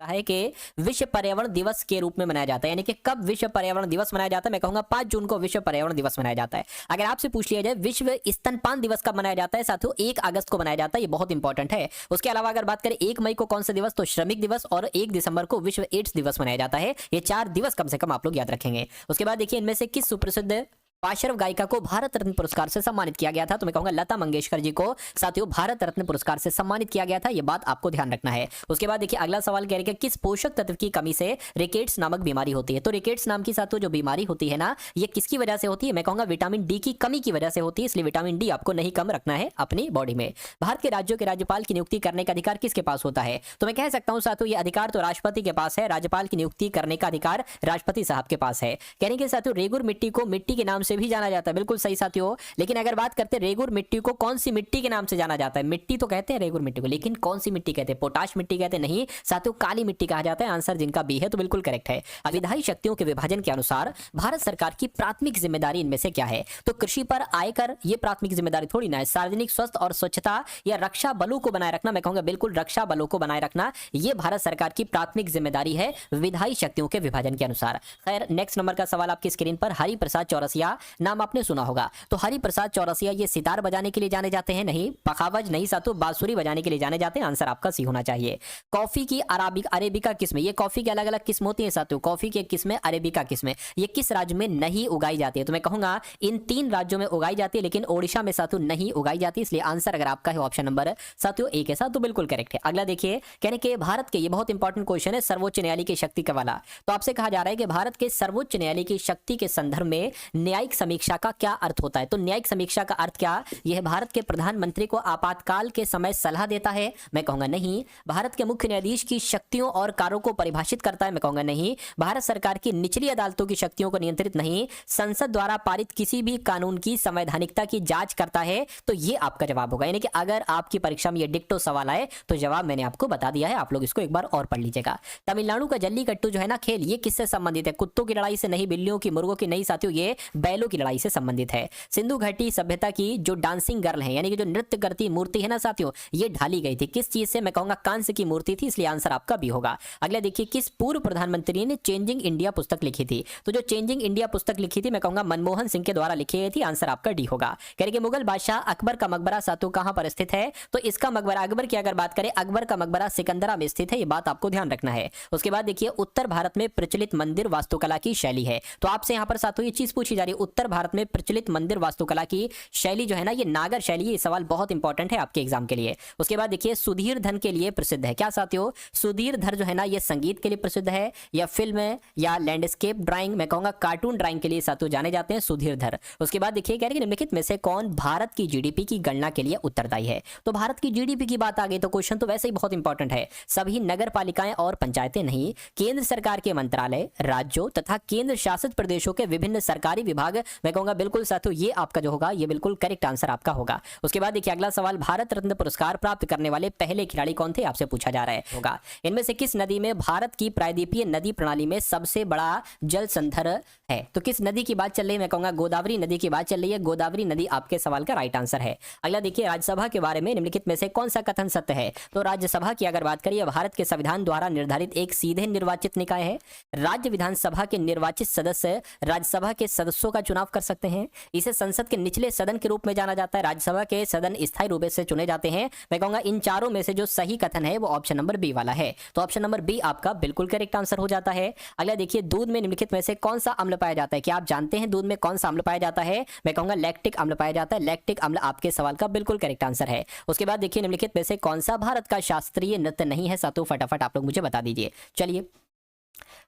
है कि विश्व पर्यावरण दिवस के रूप में मनाया जाता है, यानी कि कब विश्व पर्यावरण दिवस मनाया जाता है? मैं कहूंगा 5 जून को विश्व पर्यावरण दिवस मनाया जाता है। अगर आपसे पूछ लिया जाए विश्व स्तनपान दिवस कब मनाया जाता है, साथियों 1 अगस्त को मनाया जाता है, ये बहुत इंपॉर्टेंट है। उसके अलावा अगर बात करें 1 मई को कौन सा दिवस, तो श्रमिक दिवस, और 1 दिसंबर को विश्व एड्स दिवस मनाया जाता है। ये 4 दिवस कम से कम आप लोग याद रखेंगे। उसके बाद देखिए इनमें से किस सुप्रसिद्ध पार्श्व गायिका को भारत रत्न पुरस्कार से सम्मानित किया गया था? तो मैं कहूंगा लता मंगेशकर जी को साथियों भारत रत्न पुरस्कार से सम्मानित किया गया था, ये बात आपको ध्यान रखना है। उसके बाद देखिए अगला सवाल कह रहे हैं किस पोषक तत्व की कमी से रिकेट्स नामक बीमारी होती है? तो रिकेट्स नाम की साथियों जो बीमारी होती है ना, ये किसकी वजह से होती है? मैं कहूंगा विटामिन डी की कमी की वजह से होती है, इसलिए विटामिन डी आपको नहीं कम रखना है अपनी बॉडी में। भारत के राज्यों के राज्यपाल की नियुक्ति करने का अधिकार किसके पास होता है? तो मैं कह सकता हूं साथियों ये अधिकार तो राष्ट्रपति के पास है, राज्यपाल की नियुक्ति करने का अधिकार राष्ट्रपति साहब के पास है। कहने के साथियों रेगुर मिट्टी को मिट्टी के नाम से भी जाना जाता है, बिल्कुल सही साथियों। लेकिन अगर बात करते हैं रेगुर मिट्टी को कौन सी मिट्टी के नाम से जाना जाता है? मिट्टी तो कहते हैं रेगुर मिट्टी को, लेकिन कौन सी मिट्टी कहते हैं? पोटाश मिट्टी कहते हैं? नहीं साथियों, काली मिट्टी कहा जाता है। आंसर जिनका बी है तो बिल्कुल करेक्ट है। विधायी शक्तियों के विभाजन के अनुसार भारत सरकार की प्राथमिक जिम्मेदारी इनमें से क्या है? तो कृषि पर आयकर ये प्राथमिक जिम्मेदारी थोड़ी ना है। सार्वजनिक स्वास्थ्य और स्वच्छता या रक्षा बलों को बनाए रखना, मैं कहूंगा बिल्कुल रक्षा बलों को बनाए रखना, ये भारत सरकार की प्राथमिक जिम्मेदारी है विधायी शक्तियों के विभाजन के अनुसार। खैर नेक्स्ट नंबर का सवाल आपकी स्क्रीन पर, हरिप्रसाद चौरसिया नाम आपने सुना होगा। तो हरिप्रसाद चौरसिया ये सितार बजाने के लिए जाने जाते हैं? नहीं, पखावज नहीं साथियों, बांसुरी बजाने के लिए जाने जाते हैं। आंसर आपका सी होना चाहिए। कॉफी की अरेबिका किस्म, ये कॉफी की अलग अलग किस्म होती है साथियों, कॉफी की किस्म अरेबिका किस्म, ये किस राज्य में नहीं उगाई जाती है? तो मैं कहूंगा इन 3 राज्यों में उगाई जाती है, लेकिन ओडिशा में साथियों नहीं उगाई जाती, इसलिए आंसर अगर आपका है ऑप्शन नंबर साथियों ए के साथ तो बिल्कुल करेक्ट है। अगला देखिए कहने के भारत के, ये बहुत इंपॉर्टेंट क्वेश्चन है, सर्वोच्च न्यायालय की शक्ति का वाला। तो आपसे कहा जा रहा है कि भारत के सर्वोच्च न्यायालय की शक्ति के संदर्भ में न्यायिक समीक्षा का क्या अर्थ होता है? तो न्यायिक समीक्षा का अर्थ क्या? यह भारत के प्रधानमंत्री को आपातकाल के समय सलाह देता है? मैं कहूंगा नहीं। भारत के मुख्य न्यायाधीश की शक्तियों और कार्यों को परिभाषित करता है? मैं कहूंगा नहीं। भारत सरकार की निचली अदालतों की शक्तियों को नियंत्रित नहीं। संसद द्वारा पारित किसी भी कानून की संवैधानिकता की जांच करता है? तो ये आपका जवाब होगा। यानी कि अगर आपकी परीक्षा में ये डिक्टो सवाल आए तो जवाब मैंने आपको बता दिया है, आप लोग इसको एक बार और पढ़ लीजिएगा। तमिलनाडु का जल्लीकट्टू जो है ना खेल, ये किससे संबंधित है? कुत्तों की लड़ाई से नहीं, बिल्लियों की, मुर्गों की नहीं साथियों, ये बैलों की लड़ाई से संबंधित है। सिंधु घाटी सभ्यता की जो डांसिंग गर्ल है, यानी कि जो नृत्य करती मूर्ति है ना साथियों, ये ढाली गई थी किस चीज से? मैं कहूंगा कांस्य की मूर्ति थी, इसलिए आंसर आपका भी होगा। अगला देखिए किस पूर्व प्रधानमंत्री ने चेंजिंग इंडिया पुस्तक लिखी थी? तो जो चेंजिंग इंडिया पुस्तक लिखी थी मैं कहूंगा मनमोहन सिंह के द्वारा लिखी गई थी, आंसर आपका डी होगा। कह रहे कि मुगल बादशाह अकबर का मकबरा साथियों कहां पर स्थित है? तो इसका मकबरा, अकबर की अगर बात करें, अकबर का मकबरा सिकंदरा में स्थित है, ये बात आपको ध्यान रखना है। उसके बाद देखिए उत्तर भारत में प्रचलित मंदिर वास्तुकला की शैली है। तो आपसे यहां पर साथियों ये चीज पूछी जा रही है, उत्तर भारत में प्रचलित मंदिर वास्तुकला की शैली जो है ना, ये नागर शैली है। ये सवाल बहुत इंपॉर्टेंट है आपके एग्जाम के लिए। उसके बाद देखिए सुधीर धन के लिए प्रसिद्ध है क्या साथियों? सुधीर धर जो है ना, ये संगीत के लिए प्रसिद्ध है या फिल्म या लैंडस्केप ड्राइंग, मैं कहूंगा कार्टून ड्राइंग के लिए साथियों जाने जाते हैं सुधीर धर। उसके बाद देखिए कह रहे हैं निम्नलिखित में से कौन भारत की जीडीपी की गणना के लिए उत्तरदायी है? तो भारत की जीडीपी की बात आ गई तो क्वेश्चन तो वैसे ही बहुत इंपॉर्टेंट है। सभी नगर पालिकाएं और पंचायतें नहीं, केंद्र सरकार के मंत्रालय, राज्यों तथा केंद्र शासित प्रदेशों के विभिन्न सरकारी विभाग, मैं कहूंगा बिल्कुल साथियों ये आपका जो होगा ये बिल्कुल करेक्ट आंसर आपका होगा। उसके बाद देखिए अगला सवाल, भारत रत्न पुरस्कार प्राप्त करने वाले पहले खिलाड़ी कौन थे? आपसे पूछा जा रहा है होगा। इनमें से किस नदी में भारत की प्रायद्वीपीय नदी प्रणाली में सबसे बड़ा जल संधर है? तो किस नदी की बात चल रही है? मैं कहूंगा गोदावरी नदी की बात चल रही है। गोदावरी नदी आपके सवाल का राइट आंसर है। अगला देखिए राज्यसभा के बारे में निम्नलिखित में से कौन सा कथन सत्य है? तो राज्यसभा की अगर बात करिए, भारत के संविधान द्वारा निर्धारित एक सीधे निर्वाचित निकाय है। राज्य विधानसभा के निर्वाचित सदस्य राज्यसभा के सदस्यों का चुनाव कर सकते हैं। इसे संसद के निचले सदन के रूप में जाना जाता है। राज्यसभा के सदन स्थायी रूप से चुने जाते हैं। मैं कहूंगा इन चारों में से जो सही कथन है वो ऑप्शन नंबर बी वाला है। तो ऑप्शन नंबर बी आपका बिल्कुल करेक्ट आंसर हो जाता है। अगला देखिए दूध में निम्नलिखित में से कौन सा अम्ल पाया जाता है? क्या आप जानते हैं दूध में कौन सा अम्ल पाया जाता है? मैं कहूंगा लैक्टिक अम्ल पाया जाता है। लैक्टिक अम्ल आपके सवाल का बिल्कुल करेक्ट आंसर है। उसके बाद देखिए निम्नलिखित में से कौन सा भारत का शास्त्रीय नृत्य नहीं है साथियों? फटाफट आप लोग मुझे बता दीजिए। चलिए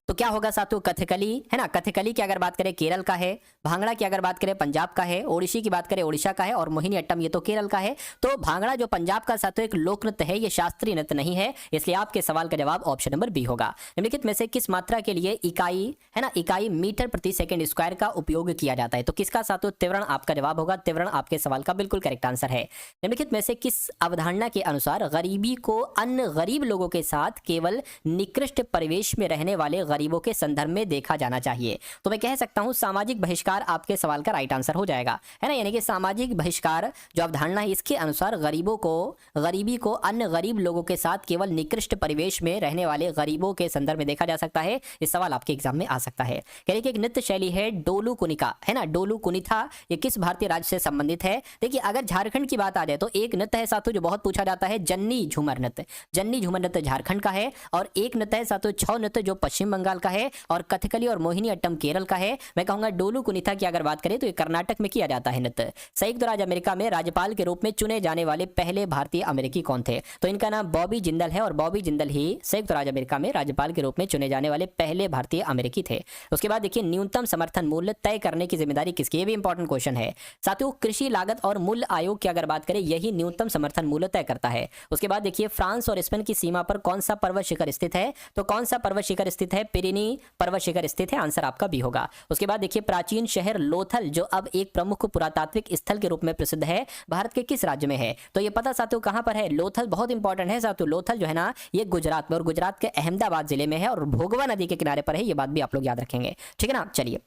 तो क्या होगा साथियों? कथकली है ना। कथकली की अगर बात करें केरल का है, भांगड़ा की अगर बात करें पंजाब का है, ओडिसी की बात करें ओडिशा का है, और मोहिनी अट्टम ये तो केरल का है। तो भांगड़ा जो पंजाब का साथियों एक लोक नृत्य है, ये शास्त्रीय नृत्य नहीं है, इसलिए आपके सवाल का जवाब ऑप्शन नंबर बी होगा। निम्नलिखित में से किस मात्रा के लिए इकाई है ना, इकाई मीटर प्रति सेकंड स्क्वायर का उपयोग किया जाता है? तो किसका साथियों? त्वरण आपका जवाब होगा। त्वरण आपके सवाल का बिल्कुल करेक्ट आंसर है। निम्नलिखित में से किस अवधारणा के अनुसार गरीबी को अन्य गरीब लोगों के साथ केवल निकृष्ट परिवेश में रहने वाले गरीबों के संदर्भ में देखा जाना चाहिए। तो मैं कह सकता हूं सामाजिक बहिष्कार आपके सवाल का राइट आंसर हो जाएगा, है ना। यानी कि सामाजिक बहिष्कार जो अवधारणा है इसके अनुसार गरीबी को अन्य गरीब लोगों के साथ केवल निकृष्ट परिवेश में रहने वाले गरीबों के संदर्भ में देखा जा सकता है। इस सवाल आपके एग्जाम में आ सकता है। यानी कि एक नृत्य शैली है डोलू कुनिका, है ना, डोलू कुनिथा। ये किस भारतीय राज्य से संबंधित है? देखिए अगर झारखंड की बात आ जाए तो एक नृत्य है साथियों जो बहुत पूछा जाता है, जन्नी झूमर नृत्य। जन्नी झूमर नृत्य झारखंड का है। और एक नृत्य है साथियों छौ नृत्य जो पश्चिम बंगाल का है। और कथकली और मोहिनी अट्टम केरल का है। मैं कहूंगा डोलू कुनिथा की अगर बात करें तो ये कर्नाटक में किया जाता है नृत्य। संयुक्त राज्य अमेरिका में राज्यपाल के रूप में चुने जाने वाले पहले भारतीय अमेरिकी कौन थे? तो इनका नाम बॉबी जिंदल है। और बॉबी जिंदल ही संयुक्त राज्य अमेरिका में राज्यपाल के रूप में चुने जाने वाले पहले भारतीय अमेरिकी थे। उसके बाद देखिए न्यूनतम समर्थन मूल्य तय करने की जिम्मेदारी किसकी? ये भी इंपॉर्टेंट क्वेश्चन है साथियों। कृषि लागत और मूल्य आयोग की अगर बात करें यही न्यूनतम समर्थन मूल्य तय करता है। उसके बाद देखिए फ्रांस और स्पेन की सीमा पर कौन सा पर्वत शिखर स्थित है? तो कौन सा पर्वत शिखर स्थित है? पिरिनी पर्वत शिखर स्थित है। आंसर आपका बी होगा। उसके बाद देखिए प्राचीन शहर लोथल जो अब एक प्रमुख पुरातात्विक स्थल के रूप में प्रसिद्ध है, भारत के किस राज्य में है? तो ये पता साथियों कहां पर है? लोथल बहुत इंपॉर्टेंट है साथियों। लोथल जो है ना ये गुजरात में, और गुजरात के अहमदाबाद जिले में है और भोगवा नदी के किनारे पर है। ये बात भी आप लोग याद रखेंगे, ठीक है ना। चलिए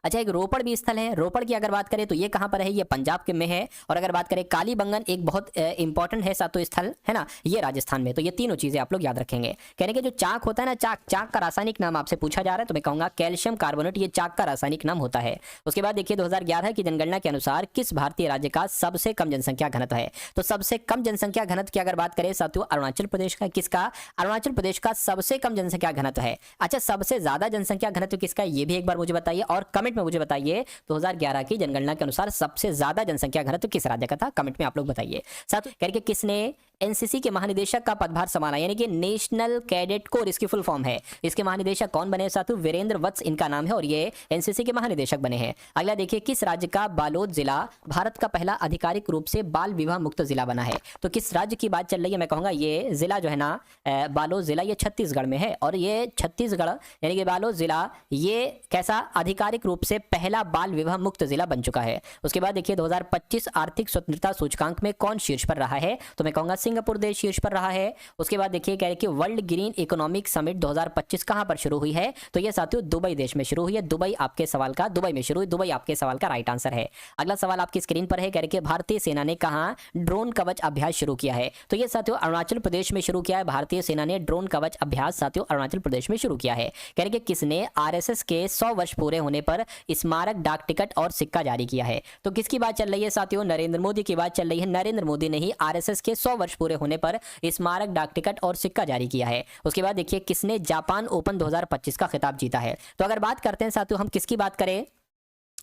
अच्छा एक रोपड़ भी स्थल है। रोपड़ की अगर बात करें तो ये कहां पर है? ये पंजाब के में है। और अगर बात करें कालीबंगन एक बहुत इंपॉर्टेंट है सातों स्थल, है ना, ये राजस्थान में। तो ये तीनों चीजें आप लोग याद रखेंगे। कहने के जो चाक होता है ना, चाक का रासायनिक नाम आपसे पूछा जा रहा है तो मैं कहूंगा कैल्शियम कार्बोनेट, ये चाक का रासायनिक नाम होता है। उसके बाद देखिए 2011 की जनगणना के अनुसार किस भारतीय राज्य का सबसे कम जनसंख्या घनत्व है? तो सबसे कम जनसंख्या घनत्व की अगर बात करें साथियों अरुणाचल प्रदेश का। किसका? अरुणाचल प्रदेश का सबसे कम जनसंख्या घनत्व है। अच्छा सबसे ज्यादा जनसंख्या घनत्व किसका है? ये भी एक बार मुझे बताइए और कमेंट में मुझे बताइए 2011 की जनगणना के अनुसार सबसे ज्यादा जनसंख्या घनत्व किस राज्य का था? कमेंट में आप लोग बताइए। साथ करके किसने एनसीसी के महानिदेशक का पदभार संभाला? यानी कि नेशनल कैडेट कोर इसकी फुल फॉर्म है। इसके महानिदेशक कौन बने साथियों? वीरेंद्र वत्स इनका नाम है और ये एनसीसी के महानिदेशक बने हैं। अगला देखिए किस राज्य का बालोद जिला भारत का पहला आधिकारिक रूप से बाल विवाह मुक्त जिला बना है? तो किस राज्य की बात चल रही है? मैं कहूंगा ये जिला जो है ना बालोद जिला ये छत्तीसगढ़ में है। और ये छत्तीसगढ़ यानी कि बालोद जिला ये कैसा आधिकारिक रूप से पहला बाल विवाह मुक्त जिला बन चुका है। उसके बाद देखिए 2025 आर्थिक स्वतंत्रता सूचकांक में कौन शीर्ष पर रहा है? तो मैं कहूंगा सिंगापुर देश शीर्ष पर रहा है। उसके बाद देखिए कह रहे कि वर्ल्ड ग्रीन इकोनॉमिक समिट 2025 कहां पर शुरू हुई है? तो ये साथियों दुबई देश में शुरू हुई है। दुबई आपके सवाल का दुबई में शुरू हुई। दुबई आपके सवाल का राइट आंसर है। अगला सवाल आपकी स्क्रीन पर है। कह रहे कि भारतीय सेना ने कहां ड्रोन कवच अभ्यास शुरू किया है? तो ये साथियों अरुणाचल प्रदेश में शुरू किया है। भारतीय सेना ने ड्रोन कवच अभ्यास साथियों अरुणाचल प्रदेश में शुरू किया है। कह रहे कि किसने आरएसएस के 100 वर्ष पूरे होने पर स्मारक डाक टिकट और सिक्का जारी किया है? तो किसकी बात चल रही है साथियों? नरेंद्र मोदी की बात चल रही है। नरेंद्र मोदी ने ही आरएसएस के 100 वर्ष पूरे होने पर स्मारक डाक टिकट और सिक्का जारी किया है। उसके बाद देखिए किसने जापान ओपन 2025 का खिताब जीता है? तो अगर बात करते हैं साथियों हम किसकी बात करें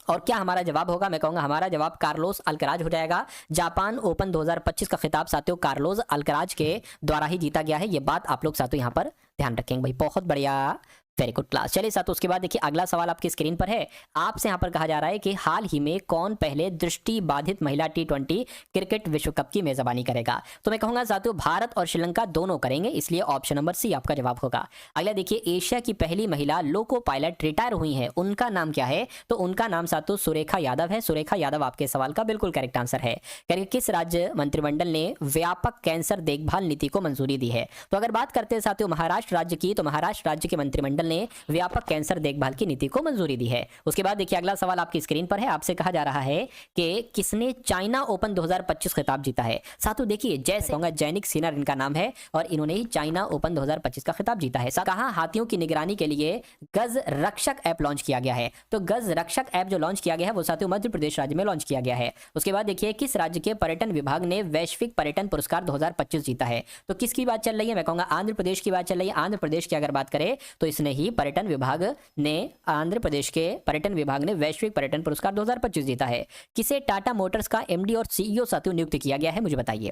और क्या हमारा जवाब होगा? मैं कहूंगा हमारा जवाब कार्लोस अल्कराज हो जाएगा। जापान ओपन 2025 का खिताब साथियों कार्लोस अल्कराज के द्वारा ही जीता गया है। ये बात आप लोग साथियों यहाँ पर ध्यान रखेंगे भाई। बहुत बढ़िया, वेरी गुड क्लास। चलिए साथ उसके बाद देखिए अगला सवाल आपकी स्क्रीन पर है। आपसे यहाँ पर कहा जा रहा है कि हाल ही में कौन पहले दृष्टि बाधित महिला T20 क्रिकेट विश्व कप की मेजबानी करेगा? तो मैं कहूंगा साथियों भारत और श्रीलंका दोनों करेंगे, इसलिए ऑप्शन नंबर सी आपका जवाब होगा। अगला देखिए एशिया की पहली महिला लोको पायलट रिटायर हुई है, उनका नाम क्या है? तो उनका नाम साथियों सुरेखा यादव है। सुरेखा यादव आपके सवाल का बिल्कुल करेक्ट आंसर है। करिए किस राज्य मंत्रिमंडल ने व्यापक कैंसर देखभाल नीति को मंजूरी दी है? तो अगर बात करते हैं साथियों महाराष्ट्र राज्य की, तो महाराष्ट्र राज्य के मंत्रिमंडल ने व्यापक कैंसर देखभाल की नीति को मंजूरी दी है। उसके बाद देखिए अगला सवाल आपकी स्क्रीन पर है। आपसे कहा जा रहा है कि किसने चाइना ओपन 2025 खिताब जीता है? साथियों देखिए जैसे कहूंगा जैनिक सिन्हा इनका नाम है और इन्होंने ही चाइना ओपन 2025 का खिताब जीता है। कहां हाथियों की निगरानी के लिए गज रक्षक ऐप लॉन्च किया गया है? तो गज रक्षक ऐप जो लॉन्च किया गया है वो साथियों मध्य प्रदेश राज्य में लॉन्च किया गया है। उसके बाद देखिए किस राज्य के पर्यटन विभाग ने वैश्विक पर्यटन पुरस्कार 2025 जीता है? तो किसकी बात चल रही है? मैं कहूंगा आंध्र प्रदेश की बात चल रही है। आंध्र प्रदेश की अगर बात करें तो इसने ही पर्यटन विभाग ने आंध्र प्रदेश के पर्यटन विभाग ने वैश्विक पर्यटन पुरस्कार 2025 जीता है। किसे टाटा मोटर्स का एमडी और सीईओ साथियों नियुक्त किया गया है? मुझे बताइए।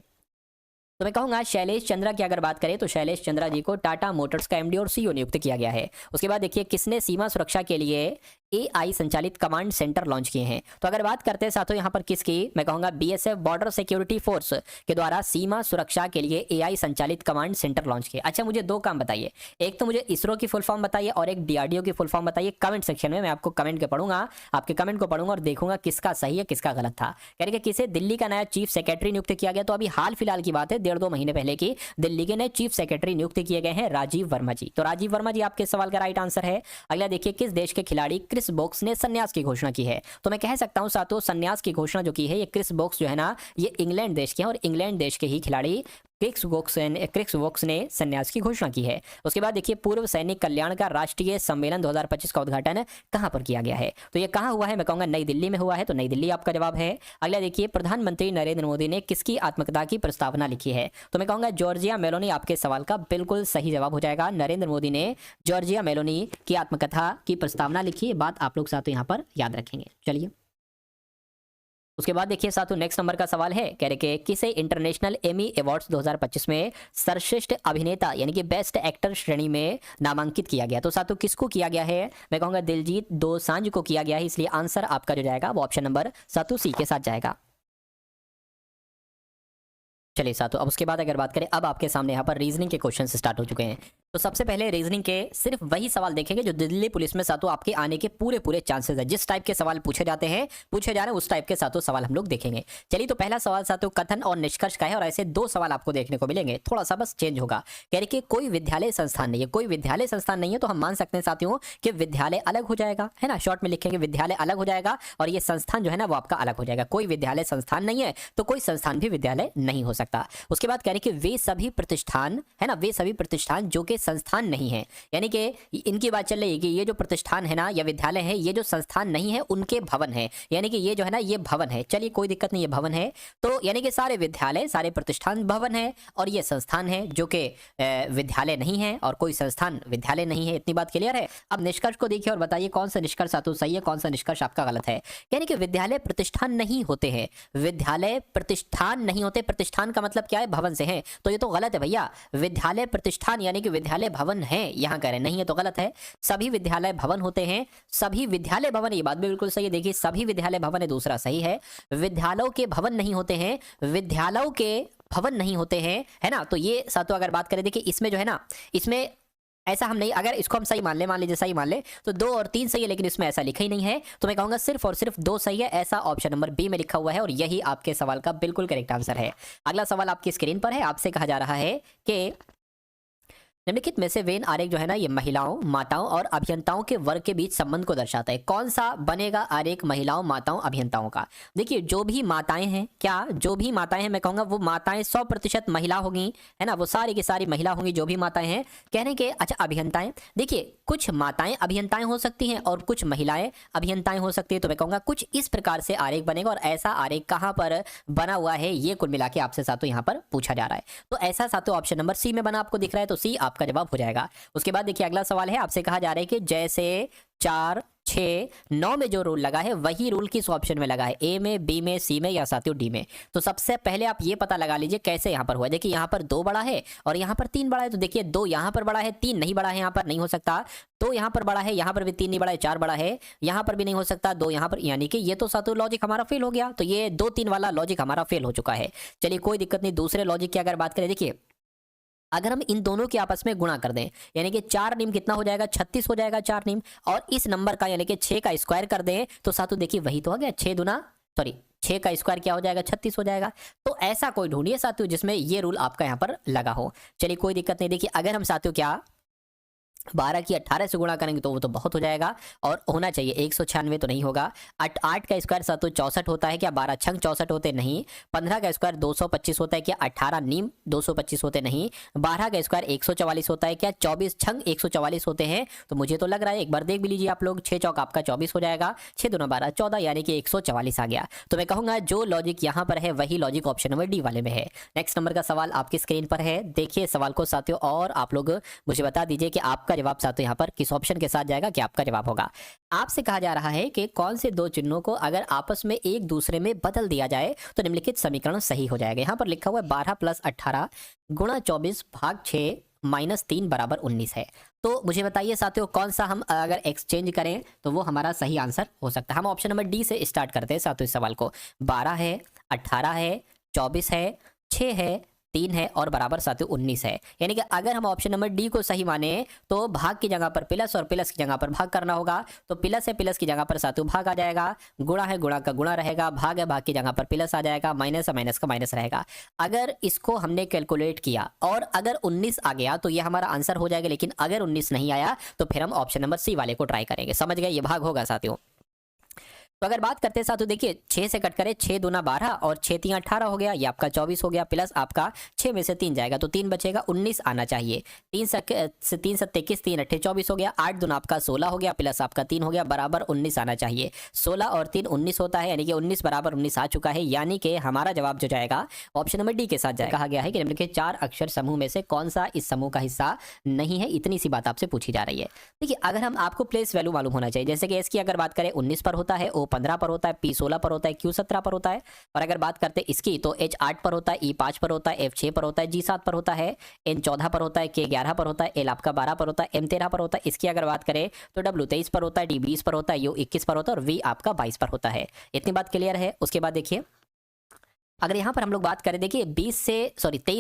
तो मैं कहूंगा शैलेश चंद्रा की अगर बात करें तो शैलेश चंद्रा जी को टाटा मोटर्स का एमडी और सीईओ नियुक्त किया गया है। उसके बाद देखिए किसने सीमा सुरक्षा के लिए एआई संचालित कमांड सेंटर लॉन्च किए हैं। तो अगर बात करते हैं साथियों यहाँ पर किसकी, मैं कहूंगा बीएसएफ बॉर्डर सिक्योरिटी फोर्स के द्वारा सीमा सुरक्षा के लिए एआई संचालित कमांड सेंटर लॉन्च किए। अच्छा मुझे दो काम बताइए, एक तो मुझे इसरो की फुल फॉर्म बताइए और एक डीआरडीओ की फुल फॉर्म बताइए कमेंट सेक्शन में। मैं आपको कमेंट के पढ़ूंगा, आपके कमेंट को पढ़ूंगा और देखूंगा किसका सही है किसका गलत था। कह रहे कि किसे दिल्ली का नया चीफ सेक्रेटरी नियुक्त किया गया, तो अभी हाल फिलहाल की बात है, 1.5-2 महीने पहले की दिल्ली के नए चीफ सेक्रेटरी नियुक्त किए गए हैं राजीव वर्मा जी। तो राजीव वर्मा जी आपके सवाल का राइट आंसर है। अगला देखिए, किस देश के खिलाड़ी क्रिस वोक्स ने संन्यास की घोषणा की है। तो मैं कह सकता हूं साथियों संन्यास की घोषणा जो की है ये क्रिस वोक्स जो है ना, ये इंग्लैंड देश के हैं और इंग्लैंड देश के ही खिलाड़ी क्रिस वोक्स ने संन्यास की घोषणा की है। उसके बाद देखिए, पूर्व सैनिक कल्याण का राष्ट्रीय सम्मेलन 2025 का उद्घाटन कहां पर किया गया है। तो ये कहां हुआ है, मैं कहूंगा नई दिल्ली में हुआ है। तो नई दिल्ली आपका जवाब है। अगला देखिए, प्रधानमंत्री नरेंद्र मोदी ने किसकी आत्मकथा की प्रस्तावना लिखी है। तो मैं कहूंगा जॉर्जिया मेलोनी आपके सवाल का बिल्कुल सही जवाब हो जाएगा। नरेंद्र मोदी ने जॉर्जिया मेलोनी की आत्मकथा की प्रस्तावना लिखी। बात आप लोग साथ यहाँ पर याद रखेंगे। चलिए उसके बाद देखिए साथियों, नेक्स्ट नंबर का सवाल है, कह रहे कि किसे इंटरनेशनल एमी अवार्ड्स 2025 में सर्वश्रेष्ठ अभिनेता यानी कि बेस्ट एक्टर श्रेणी में नामांकित किया गया। तो साथियों किसको किया गया है, मैं कहूंगा दिलजीत दोसांझ को किया गया है। इसलिए आंसर आपका जो जाएगा वो ऑप्शन नंबर साथियों सी के साथ जाएगा। चलिए साथियों, अब उसके बाद अगर बात करें, अब आपके सामने यहाँ पर रीजनिंग के क्वेश्चन स्टार्ट हो चुके हैं। तो सबसे पहले रीजनिंग के सिर्फ वही सवाल देखेंगे जो दिल्ली पुलिस में साथियों आपके आने के पूरे पूरे चांसेस है। जिस टाइप के सवाल पूछे जा रहे हैं उस टाइप के साथियों सवाल हम लोग देखेंगे। चलिए तो पहला सवाल साथियों कथन और निष्कर्ष का है और ऐसे दो सवाल आपको देखने को मिलेंगे, थोड़ा सा बस चेंज होगा। कह रहे कि कोई विद्यालय संस्थान नहीं है, कोई विद्यालय संस्थान नहीं है तो हम मान सकते हैं साथियों कि विद्यालय अलग हो जाएगा, है ना। शॉर्ट में लिखेंगे विद्यालय अलग हो जाएगा और ये संस्थान जो है ना वो आपका अलग हो जाएगा। कोई विद्यालय संस्थान नहीं है तो कोई संस्थान भी विद्यालय नहीं हो सकता। उसके बाद कह रहे कि वे सभी प्रतिष्ठान, है ना, वे सभी प्रतिष्ठान जो कि संस्थान नहीं है, यानी कि इनकी बात चल रही है कि ये जो प्रतिष्ठान है ना या विद्यालय है ये जो संस्थान नहीं है उनके भवन है, यानी कि ये जो है ना ये भवन है। चलिए कोई दिक्कत नहीं, ये भवन है तो यानी कि सारे विद्यालय सारे प्रतिष्ठान भवन है और ये संस्थान है जो कि विद्यालय नहीं है और कोई संस्थान विद्यालय नहीं है। इतनी बात क्लियर है। अब निष्कर्ष को देखिए और बताइए कौन सा निष्कर्ष आपको सही है, कौन सा निष्कर्ष आपका गलत है। यानी कि विद्यालय प्रतिष्ठान नहीं होते हैं, विद्यालय प्रतिष्ठान नहीं होते। प्रतिष्ठान का मतलब क्या है, भवन से है, तो ये तो गलत है भैया। विद्यालय प्रतिष्ठान यानी कि विद्यालय भवन है, यहां कह रहे नहीं है तो गलत है। सभी विद्यालय भवन होते हैं, सभी विद्यालय भवन, ये बात भी बिल्कुल सही है। देखिए सभी विद्यालय भवन है, दूसरा सही है। विद्यालयों के भवन नहीं होते हैं, विद्यालयों के भवन नहीं होते हैं, है ना। तो ये सातों अगर बात करें, देखिए इसमें जो है ना, इसमें ऐसा हम नहीं, अगर इसको हम सही मान लीजिए सही मान ले तो 2 और 3 सही है, लेकिन इसमें ऐसा लिखा ही नहीं है। तो मैं कहूंगा सिर्फ और सिर्फ 2 सही है, ऐसा ऑप्शन नंबर बी में लिखा हुआ है और यही आपके सवाल का बिल्कुल करेक्ट आंसर है। अगला सवाल आपकी स्क्रीन पर है, आपसे कहा जा रहा है कि निम्नलिखित में से वेन आरेख जो है ना ये महिलाओं, माताओं और अभियंताओं के वर्ग के बीच संबंध को दर्शाता है। कौन सा बनेगा आरेख महिलाओं, माताओं, अभियंताओं का। देखिए जो भी माताएं हैं, क्या जो भी माताएं हैं, मैं कहूंगा वो माताएं 100% महिला होंगी, है ना, वो सारी की सारी महिला होंगी जो भी माताएं हैं। कहने के अच्छा अभियंताएं, देखिए कुछ माताएं अभियंताएं हो सकती हैं और कुछ महिलाएं अभियंताएं हो सकती है। तो मैं कहूंगा कुछ इस प्रकार से आरेख बनेगा और ऐसा आरेख कहां पर बना हुआ है ये कुल मिला के आपसे सातों यहां पर पूछा जा रहा है। तो ऐसा सातों ऑप्शन नंबर सी में बना आपको दिख रहा है, तो सी आपका जवाब हो जाएगा। उसके बाद देखिए अगला सवाल है, आपसे कहा जा रहा है कि जैसे 4, 6, 9 में जो रूल लगा है वही रूल किस ऑप्शन में लगा है, ए में, बी में, सी में या साथियों डी में। तो सबसे पहले आप ये पता लगा लीजिए कैसे यहां पर हुआ। देखिए यहां पर 2 बड़ा है और यहां पर 3 बड़ा है। तो देखिए 2 यहां पर बड़ा है, 3 नहीं बड़ा है, यहां पर नहीं हो सकता। 2 यहां पर बड़ा है, यहां पर भी 3 नहीं बड़ा है, 4 बड़ा है, यहां पर भी नहीं हो सकता, 2 यहां पर, यानी कि ये तो साथियों लॉजिक हमारा फेल हो गया। तो ये 2, 3 वाला लॉजिक हमारा फेल हो चुका है। चलिए कोई दिक्कत नहीं, दूसरे लॉजिक की अगर बात करें, देखिए अगर हम इन दोनों के आपस में गुणा कर दें, यानी कि 4 नीम कितना हो जाएगा, 36 हो जाएगा 4 नीम, और इस नंबर का यानी कि 6 का स्क्वायर कर दें तो साथियों देखिए वही तो हो गया, 6 का स्क्वायर क्या हो जाएगा, 36 हो जाएगा। तो ऐसा कोई ढूंढिए साथियों जिसमें ये रूल आपका यहां पर लगा हो। चलिए कोई दिक्कत नहीं, देखिए अगर हम साथियों क्या 12 की 18 से गुणा करेंगे तो वो तो बहुत हो जाएगा और होना चाहिए 196 तो नहीं होगा। 8 का स्क्वायर सातों 64 होता है क्या, 12 छंग 64 होते नहीं। 15 का स्क्वायर 225 होता है क्या, 18 नीम 225 होते नहीं। 12 का स्क्वायर 144 होता है क्या, 24 छंग 144 होते हैं। तो मुझे तो लग रहा है, एक बार देख भी लीजिए आप लोग, 6 चौक आपका 24 हो जाएगा, 6 दूना 12 14, यानी कि 144 आ गया। तो मैं कहूंगा जो लॉजिक यहाँ पर है वही लॉजिक ऑप्शन नंबर डी वाले में है। नेक्स्ट नंबर का सवाल आपकी स्क्रीन पर है, देखिए सवाल को साथियों और आप लोग मुझे बता दीजिए कि आपका जवाब साथियों यहाँ पर किस ऑप्शन के साथ जाएगा, क्या आपका जवाब होगा। आपसे कहा जा रहा है कि कौन से 2 चिन्हों को अगर आपस में एक दूसरे में बदल दिया जाए तो निम्नलिखित समीकरण सही हो जाएगा। यहाँ पर लिखा हुआ है 12 + 18 × 24 भाग 6 -3 बराबर 19 है। तो मुझे बताइए साथियों, कौन सा हम अगर एक्सचेंज करें तो वो हमारा सही आंसर हो सकता है। हम ऑप्शन नंबर डी से स्टार्ट करते हैं साथियों इस सवाल को। 12 है, 18 है, 24 है, 6 है, 3 है और बराबर साथियों 19 है। यानी कि अगर हम ऑप्शन नंबर डी को सही माने तो भाग की जगह पर प्लस और प्लस की जगह पर भाग करना होगा। तो प्लस है, प्लस की जगह पर साथियों भाग आ जाएगा, गुणा है, गुणा का गुणा रहेगा, भाग है, भाग की जगह पर प्लस आ जाएगा, माइनस है, माइनस का माइनस रहेगा। अगर इसको हमने कैलकुलेट किया और अगर 19 आ गया तो ये हमारा आंसर हो जाएगा, लेकिन अगर 19 नहीं आया तो फिर हम ऑप्शन नंबर सी वाले को ट्राई करेंगे। समझ गए, ये भाग होगा साथियों। तो अगर बात करते हैं साथियों, देखिए 6 से कट करें, 6 दूना 12 और 6 3 18 हो गया, ये आपका 24 हो गया, प्लस आपका 6 में से 3 जाएगा तो 3 बचेगा, 19 आना चाहिए। 3 से 3 7 21, 3 8 24 हो गया, 8 दूना आपका 16 हो गया, प्लस आपका 3 हो गया, बराबर 19 आना चाहिए। 16 और 3 19 होता है, यानी कि 19 बराबर 19 आ चुका है। यानी कि हमारा जवाब जो जाएगा ऑप्शन नंबर डी के साथ जाएगा। कहा गया है कि निम्न के 4 अक्षर समूह में से कौन सा इस समूह का हिस्सा नहीं है, इतनी सी बात आपसे पूछी जा रही है। देखिए अगर हम आपको प्लेस वैल्यू मालूम होना चाहिए, जैसे कि एस की अगर बात करें 19 पर होता है, ओ 15 पर होता है, पी 16 पर होता है, क्यू 17 पर होता है। और अगर बात करते हैं इसकी तो एच 8 पर होता है, ई 5 पर होता है, एफ 6 पर होता है, जी 7 पर होता है, एन 14 पर होता है, के 11 पर होता है, एल आपका 12 पर होता है, एम 13 पर होता है। इसकी अगर बात करें तो डब्ल्यू 23 पर होता है, डी 20 पर होता है, यू 21 पर होता है और वी आपका 22 पर होता है। इतनी बात क्लियर है। उसके बाद देखिए अगर यहाँ पर हम लोग बात करें, देखिए 23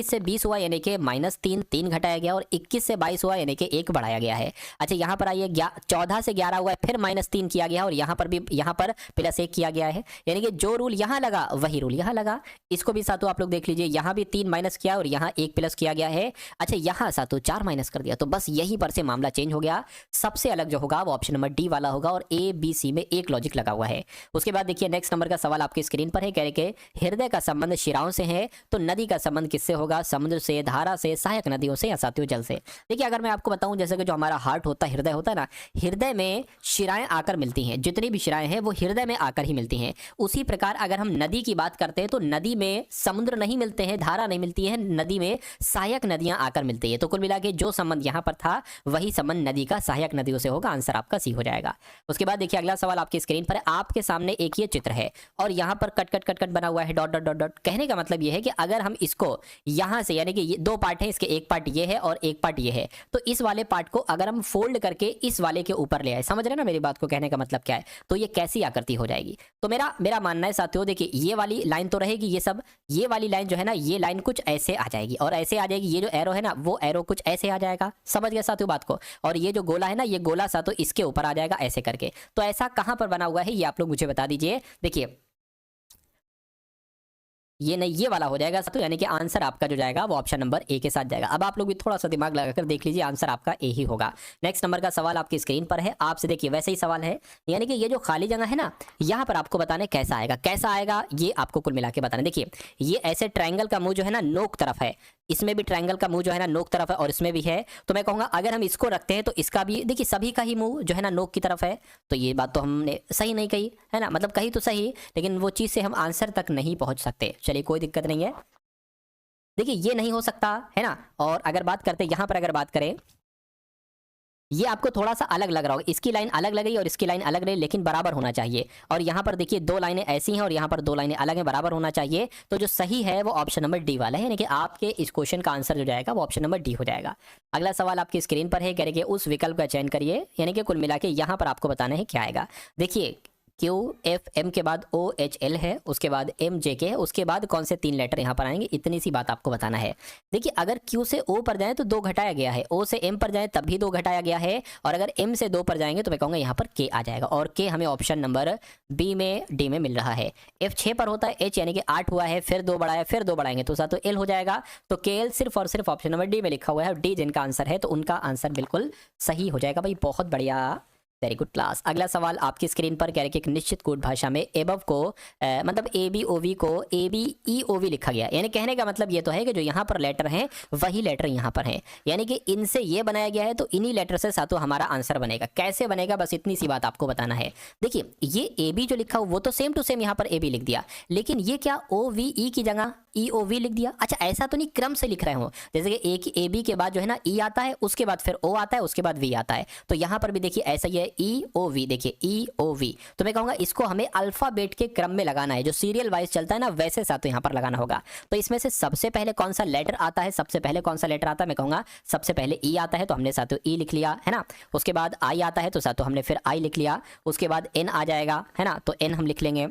से 20 हुआ यानी कि -3 3 घटाया गया और 21 से 22 हुआ यानी कि 1 बढ़ाया गया है। अच्छा यहाँ पर आइए 14 से 11 हुआ है, फिर -3 किया गया और यहाँ पर भी यहाँ पर +1 किया गया है। यानी कि जो रूल यहाँ लगा वही रूल यहाँ लगा। इसको भी सातों आप लोग देख लीजिए, यहाँ भी 3 माइनस किया और यहाँ 1 प्लस किया गया है। अच्छा यहाँ सातों 4 माइनस कर दिया, तो बस यहीं पर से मामला चेंज हो गया। सबसे अलग जो होगा वो ऑप्शन नंबर डी वाला होगा और ए बी सी में एक लॉजिक लगा हुआ है। उसके बाद देखिए नेक्स्ट नंबर का सवाल आपकी स्क्रीन पर है, कह रहे कि हृदय का संबंध शिराओं से है तो नदी का संबंध किससे होगा? समुद्र से, धारा से, सहायक नदियों से या साथियों जल से। देखिए अगर मैं आपको बताऊं, जैसे कि जो हमारा हार्ट होता है, हृदय होता है ना, हृदय में शिराएं आकर मिलती हैं। जितनी भी शिराएं हैं वो हृदय में आकर ही मिलती हैं। उसी प्रकार अगर हम नदी की बात करते हैं तो नदी में समुद्र नहीं मिलते हैं, धारा नहीं मिलती है, नदी में सहायक नदियां आकर मिलती है। तो कुल मिला के जो संबंध यहाँ पर था वही संबंध नदी का सहायक नदियों से होगा। आंसर आपका सी हो जाएगा। उसके बाद देखिए अगला सवाल आपकी स्क्रीन पर है। आपके सामने एक ये चित्र है और यहाँ पर कट कट कट कट बना हुआ है, डॉट डॉट डॉट डॉट। कहने का मतलब ये है कि अगर हम इसको यहां से, यानी कि ये दो पार्ट है, इसके एक पार्ट ये है और एक पार्ट ये है, तो इस वाले पार्ट को अगर हम फोल्ड करके इस वाले के ऊपर ले आए, समझ रहे ना मेरी बात को, कहने का मतलब क्या है, तो ये कैसी आकृति हो जाएगी। तो मेरा मानना है साथियों, देखिए ये वाली लाइन तो रहेगी, ये सब ये वाली लाइन जो है ना, ये लाइन कुछ ऐसे आ जाएगी और ऐसे आ जाएगी। ये जो एरो है ना वो एरो कुछ ऐसे आ जाएगा, समझ गया साथियों बात को। और ये जो गोला है ना, ये गोला साथियों इसके ऊपर आ जाएगा ऐसे करके। तो ऐसा कहां पर बना हुआ है ये आप लोग मुझे बता दीजिए। देखिए ये नहीं, ये वाला हो जाएगा साथियों, यानी कि आंसर आपका जो जाएगा वो ऑप्शन नंबर ए के साथ जाएगा। अब आप लोग भी थोड़ा सा दिमाग लगाकर देख लीजिए, आंसर आपका ए ही होगा। नेक्स्ट नंबर का सवाल आपकी स्क्रीन पर है, आपसे देखिए वैसे ही सवाल है, यानी कि ये जो खाली जगह है ना, यहाँ पर आपको बताने कैसा आएगा, कैसा आएगा ये आपको कुल मिला के बताना। देखिए ये ऐसे ट्रायंगल का मुंह जो है ना नोक तरफ है, इसमें भी ट्रायंगल का मुंह जो है ना नोक तरफ है और इसमें भी है। तो मैं कहूंगा अगर हम इसको रखते हैं तो इसका भी देखिए सभी का ही मुंह जो है ना नोक की तरफ है। तो ये बात तो हमने सही नहीं कही है ना, मतलब कही तो सही, लेकिन वो चीज़ से हम आंसर तक नहीं पहुंच सकते। चलिए कोई दिक्कत नहीं है। देखिए ये नहीं हो सकता है ना। और अगर बात करते यहाँ पर, अगर बात करें, ये आपको थोड़ा सा अलग लग रहा होगा, इसकी लाइन अलग लग रही है और इसकी लाइन अलग रही, लेकिन बराबर होना चाहिए। और यहाँ पर देखिए दो लाइनें ऐसी हैं और यहाँ पर दो लाइनें अलग हैं, बराबर होना चाहिए। तो जो सही है वो ऑप्शन नंबर डी वाला है, यानी कि आपके इस क्वेश्चन का आंसर जो जाएगा वो ऑप्शन नंबर डी हो जाएगा। अगला सवाल आपकी स्क्रीन पर है, कह रहे कि उस विकल्प का चयन करिए, यानी कि कुल मिला के यहाँ पर आपको बताना है क्या आएगा। देखिए क्यू एफ एम के बाद ओ एच एल है, उसके बाद एम जे के है, उसके बाद कौन से 3 लेटर यहाँ पर आएंगे, इतनी सी बात आपको बताना है। देखिए अगर क्यू से ओ पर जाए तो 2 घटाया गया है, ओ से एम पर जाए तब भी 2 घटाया गया है, और अगर एम से 2 पर जाएंगे तो मैं कहूँगा यहाँ पर के आ जाएगा, और के हमें ऑप्शन नंबर बी में डी में मिल रहा है। एफ 6 पर होता है, एच यानी कि 8 हुआ है, फिर 2 बढ़ाया, फिर 2 बढ़ाएंगे तो साथ तो एल हो जाएगा। तो के एल सिर्फ और सिर्फ ऑप्शन नंबर डी में लिखा हुआ है, डी जिनका आंसर है तो उनका आंसर बिल्कुल सही हो जाएगा भाई। बहुत बढ़िया, वेरी गुड क्लास। अगला सवाल आपकी स्क्रीन पर कह रहे कि एक निश्चित कोड भाषा में एबव को मतलब ए बी ओ वी को A B E O V लिखा गया, यानी कहने का मतलब ये तो है कि जो यहाँ पर लेटर हैं वही लेटर यहाँ पर हैं, यानी कि इनसे ये बनाया गया है तो इन्हीं लेटर से साथों हमारा आंसर बनेगा। कैसे बनेगा बस इतनी सी बात आपको बताना है। देखिए ये ए बी जो लिखा हो वो तो सेम टू सेम यहाँ पर ए बी लिख दिया, लेकिन ये क्या ओ वी ई की जगह ई ओ वी लिख दिया। अच्छा ऐसा तो नहीं क्रम से लिख रहे हो, जैसे कि ए बी के बाद जो है ना ई आता है, उसके बाद फिर ओ आता है, उसके बाद वी आता है। तो यहाँ पर भी देखिए ऐसा ही है, EOV, देखिए EOV, तो मैं कहूंगा इसको हमें अल्फाबेट के क्रम में लगाना है, जो सीरियल वाइज चलता है ना वैसे साथ यहाँ पर लगाना होगा। तो इसमें से सबसे पहले कौन सा लेटर आता है, सबसे पहले कौन सा लेटर आता है, मैं कहूंगा सबसे पहले ई आता है, तो हमने साथों ई लिख लिया है ना। उसके बाद आई आता है तो साथों हमने फिर आई लिख लिया। उसके बाद एन आ जाएगा है ना, तो एन हम लिख लेंगे।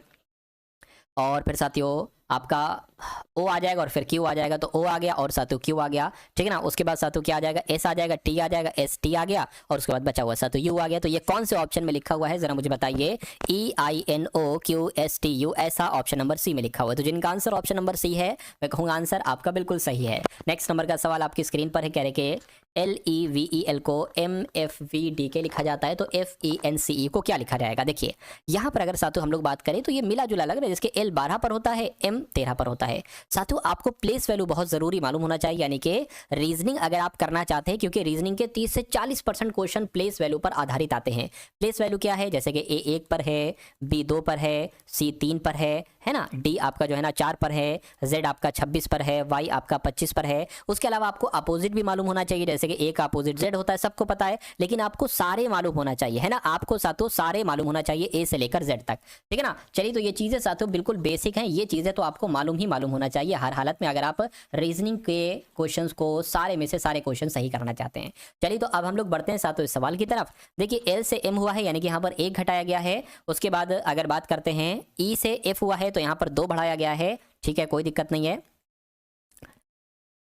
और फिर साथियों आपका ओ आ जाएगा और फिर क्यू आ जाएगा, तो ओ आ गया और साथियों क्यू आ गया, ठीक है ना। उसके बाद साथियों क्या आ जाएगा, एस आ जाएगा, टी आ जाएगा, एस टी आ गया, और उसके बाद बचा हुआ साथियों यू आ गया। तो ये कौन से ऑप्शन में लिखा हुआ है जरा मुझे बताइए, EINOQSTU, ऐसा ऑप्शन नंबर सी में लिखा हुआ है। तो जिनका आंसर ऑप्शन नंबर सी है मैं कहूँगा आंसर आपका बिल्कुल सही है। नेक्स्ट नंबर का सवाल आपकी स्क्रीन पर है, कह रहे कि LEVEL को MFVDK लिखा जाता है, तो FENCE को क्या लिखा जाएगा। देखिए यहाँ पर अगर साथियों हम लोग बात करें तो ये मिला जुला लग रहा है, जिसके L 12 पर होता है, M 13 पर होता है। साथियों आपको प्लेस वैल्यू बहुत जरूरी मालूम होना चाहिए, यानी कि रीजनिंग अगर आप करना चाहते हैं, क्योंकि रीजनिंग के 30 से 40% क्वेश्चन प्लेस वैल्यू पर आधारित आते हैं। प्लेस वैल्यू क्या है, जैसे कि A 1 पर है, B 2 पर है, C 3 पर है ना, D आपका जो है ना 4 पर है, Z आपका 26 पर है, Y आपका 25 पर है। उसके अलावा आपको अपोजिट भी मालूम होना चाहिए, जैसे कि A का अपोजिट Z होता है, सबको पता है, लेकिन आपको सारे मालूम होना चाहिए है ना, आपको साथों सारे मालूम होना चाहिए A से लेकर Z तक, ठीक है ना। चलिए तो ये चीजें साथों बिल्कुल बेसिक हैं, ये चीजें तो आपको मालूम ही मालूम होना चाहिए हर हालत में, अगर आप रीजनिंग के क्वेश्चंस को सारे में से सारे क्वेश्चन सही करना चाहते हैं। चलिए तो अब हम लोग बढ़ते हैं साथों इस सवाल की तरफ। देखिए L से M हुआ है, यानी कि यहाँ पर 1 घटाया गया है। उसके बाद अगर बात करते हैं E से F हुआ है, तो यहाँ पर 2 बढ़ाया गया है, ठीक है, कोई दिक्कत नहीं है।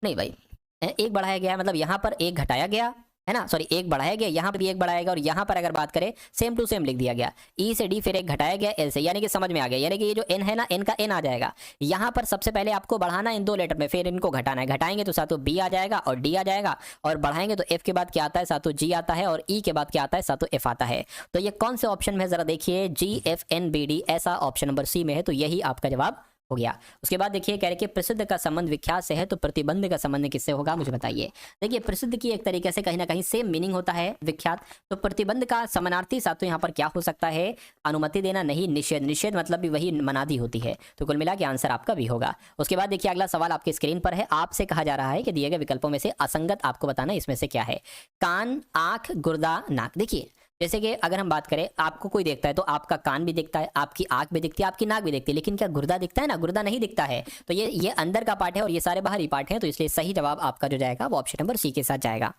नहीं भाई 1 बढ़ाया गया है, मतलब यहाँ पर 1 घटाया गया है ना, सॉरी 1 बढ़ाया गया, यहाँ पर भी 1 बढ़ाया गया, और यहाँ पर अगर बात करें सेम टू सेम लिख दिया गया, E से D फिर 1 घटाया गया L से, यानी कि समझ में आ गया, यानी कि ये जो N है ना, N का N आ जाएगा। यहाँ पर सबसे पहले आपको बढ़ाना इन 2 लेटर में, फिर इनको घटाना है, घटाएंगे तो साथों B आ जाएगा और D आ जाएगा, और बढ़ाएंगे तो F के बाद क्या आता है साथों G आता है, और E के बाद क्या आता है साथों F आता है। तो ये कौन से ऑप्शन में जरा देखिए, GFNBD, ऐसा ऑप्शन नंबर सी में है, तो यही आपका जवाब हो गया। उसके बाद देखिए कह रहे कि प्रसिद्ध का संबंध विख्यात से है, तो प्रतिबंध का संबंध किससे होगा, मुझे बताइए। देखिए प्रसिद्ध की एक तरीके से कहीं ना कहीं सेम मीनिंग होता है विख्यात, तो प्रतिबंध का समानार्थी साथों यहाँ पर क्या हो सकता है, अनुमति देना नहीं, निषेध, निषेध मतलब भी वही मनादी होती है, तो कुल मिला के आंसर आपका भी होगा। उसके बाद देखिए अगला सवाल आपकी स्क्रीन पर है, आपसे कहा जा रहा है कि दिए गए विकल्पों में से असंगत आपको बताना इसमें से क्या है। कान, आंख, गुर्दा, नाक। देखिए जैसे कि अगर हम बात करें, आपको कोई देखता है तो आपका कान भी दिखता है, आपकी आंख भी दिखती है, आपकी नाक भी दिखती है, लेकिन क्या गुर्दा दिखता है ना, गुर्दा नहीं दिखता है। तो ये अंदर का पार्ट है और ये सारे बाहरी पार्ट हैं, तो इसलिए सही जवाब आपका जो जाएगा वो ऑप्शन नंबर सी के साथ जाएगा।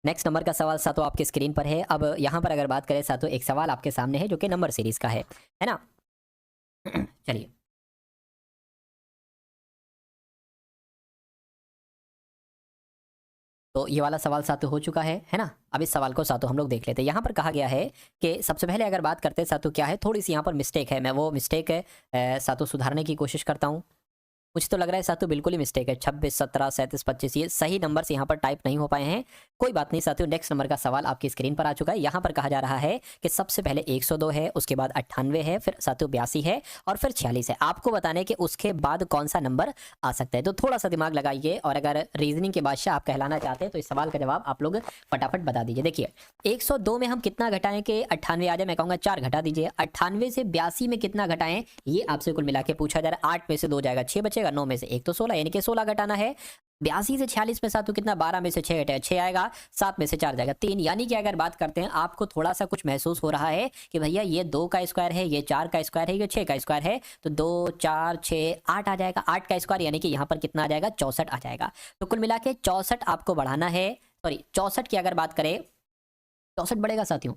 नेक्स्ट नंबर का सवाल साथों आपके स्क्रीन पर है। अब यहां पर अगर बात करें साथों, एक सवाल आपके सामने है जो कि नंबर सीरीज का है ना। चलिए तो ये वाला सवाल सातु हो चुका है ना। अब इस सवाल को सातु हम लोग देख लेते हैं। यहाँ पर कहा गया है कि सबसे पहले अगर बात करते हैं सातु क्या है, थोड़ी सी यहाँ पर मिस्टेक है, मैं वो मिस्टेक सातु सुधारने की कोशिश करता हूँ। मुझे तो लग रहा है साथियों बिल्कुल ही मिस्टेक है, 26, 17, 37, 25 ये सही नंबर से यहाँ पर टाइप नहीं हो पाए हैं। कोई बात नहीं साथियों, नेक्स्ट नंबर का सवाल आपकी स्क्रीन पर आ चुका है। यहाँ पर कहा जा रहा है कि सबसे पहले 102 है, उसके बाद 98 है, फिर साथियों 82 है और फिर 46 है। आपको बताने कि उसके बाद कौन सा नंबर आ सकता है, तो थोड़ा सा दिमाग लगाइए और अगर रीजनिंग के बादशाह आप कहलाना चाहते हैं तो इस सवाल का जवाब आप लोग फटाफट बता दीजिए। देखिए 102 में हम कितना घटाएं कि 98 आ जाए, मैं कहूँगा 4 घटा दीजिए। 98 से 82 में कितना घटाएं, ये आपसे कुल मिला के पूछा जा रहा है। 8 में से 2 जाएगा, 6 बचेगा, 9 में से 1 तो 16, यानी कि 16 घटाना है। 82 से 46 में साथ तो कितना, 12 में से 6 घटे 6 आएगा, 7 में से 4 जाएगा 3। यानी कि अगर बात करते हैं आपको थोड़ा सा कुछ महसूस हो रहा है कि भैया ये 2 का स्क्वायर है, ये 4 का स्क्वायर है, ये 6 का स्क्वायर है, तो 2 4 6 8 आ जाएगा। 8 का स्क्वायर यानी कि यहाँ पर कितना आ जाएगा, 64 आ जाएगा। तो कुल मिला के 64 आपको बढ़ाना है, सॉरी 64 की अगर बात करें 64 बढ़ेगा साथियों,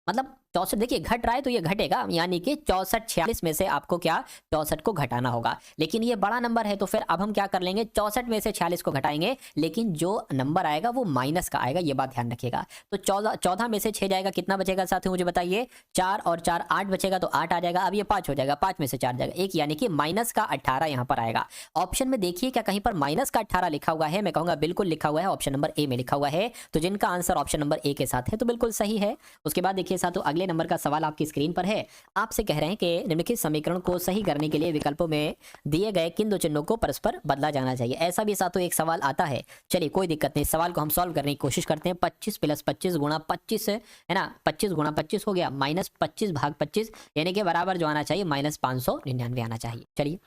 मतलब 64 देखिए घट रहा है तो ये घटेगा, यानी कि 64 46 में से आपको क्या 64 को घटाना होगा। लेकिन ये बड़ा नंबर है तो फिर अब हम क्या कर लेंगे, 64 में से 46 को घटाएंगे, लेकिन जो नंबर आएगा वो माइनस का आएगा, ये बात ध्यान रखिएगा। तो 14 में से 6 जाएगा, कितना बचेगा साथियों मुझे बताइए, 4 और 4 8 बचेगा, तो 8 आ जाएगा। अब ये 5 हो जाएगा, 5 में से 4 जाएगा 1, यानी कि माइनस का 18 यहाँ पर आएगा। ऑप्शन में देखिए क्या कहीं पर माइनस का 18 लिखा हुआ है, मैं कहूँगा बिल्कुल लिखा हुआ है, ऑप्शन नंबर ए में लिखा हुआ है। तो जिनका आंसर ऑप्शन नंबर ए के साथ है तो बिल्कुल सही है। उसके बाद देखिए साथियों अगले नंबर का सवाल आपकी स्क्रीन पर है। आपसे कह रहे हैं कि निम्नलिखित समीकरण को सही करने के लिए विकल्पों में दिए गए किन दो चिन्हों को परस्पर बदला जाना चाहिए। ऐसा भी साथियों एक सवाल आता है। चलिए कोई दिक्कत नहीं, सवाल को हम सॉल्व करने की कोशिश करते हैं। 25 + 25 गुणा 25 है ना, 25 गुणा 25 हो गया, माइनस 25 भाग 25, यानी कि बराबर जो आना चाहिए -599 आना चाहिए। चलिए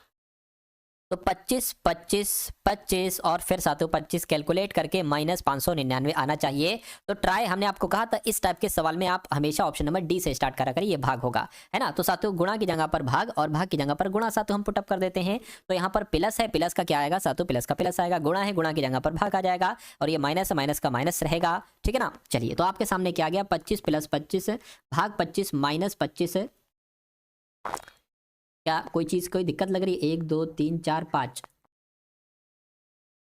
तो 25 25 25 और फिर साथियों 25 कैलकुलेट करके -599 आना चाहिए। तो ट्राई हमने आपको कहा था इस टाइप के सवाल में आप हमेशा ऑप्शन नंबर डी से स्टार्ट करा करिए, ये भाग होगा, है ना। तो साथियों गुणा की जगह पर भाग और भाग की जगह पर गुणा साथियों हम पुटअप कर देते हैं। तो यहाँ पर प्लस है, प्लस का क्या आएगा साथियों, प्लस का प्लस आएगा, गुणा है, गुणा की जगह पर भाग आ जाएगा, और ये माइनस है, माइनस का माइनस रहेगा, ठीक है ना। चलिए तो आपके सामने क्या आ गया, 25 + 25 भाग 25 - 25। क्या कोई चीज कोई दिक्कत लग रही है, 1 2 3 4 5,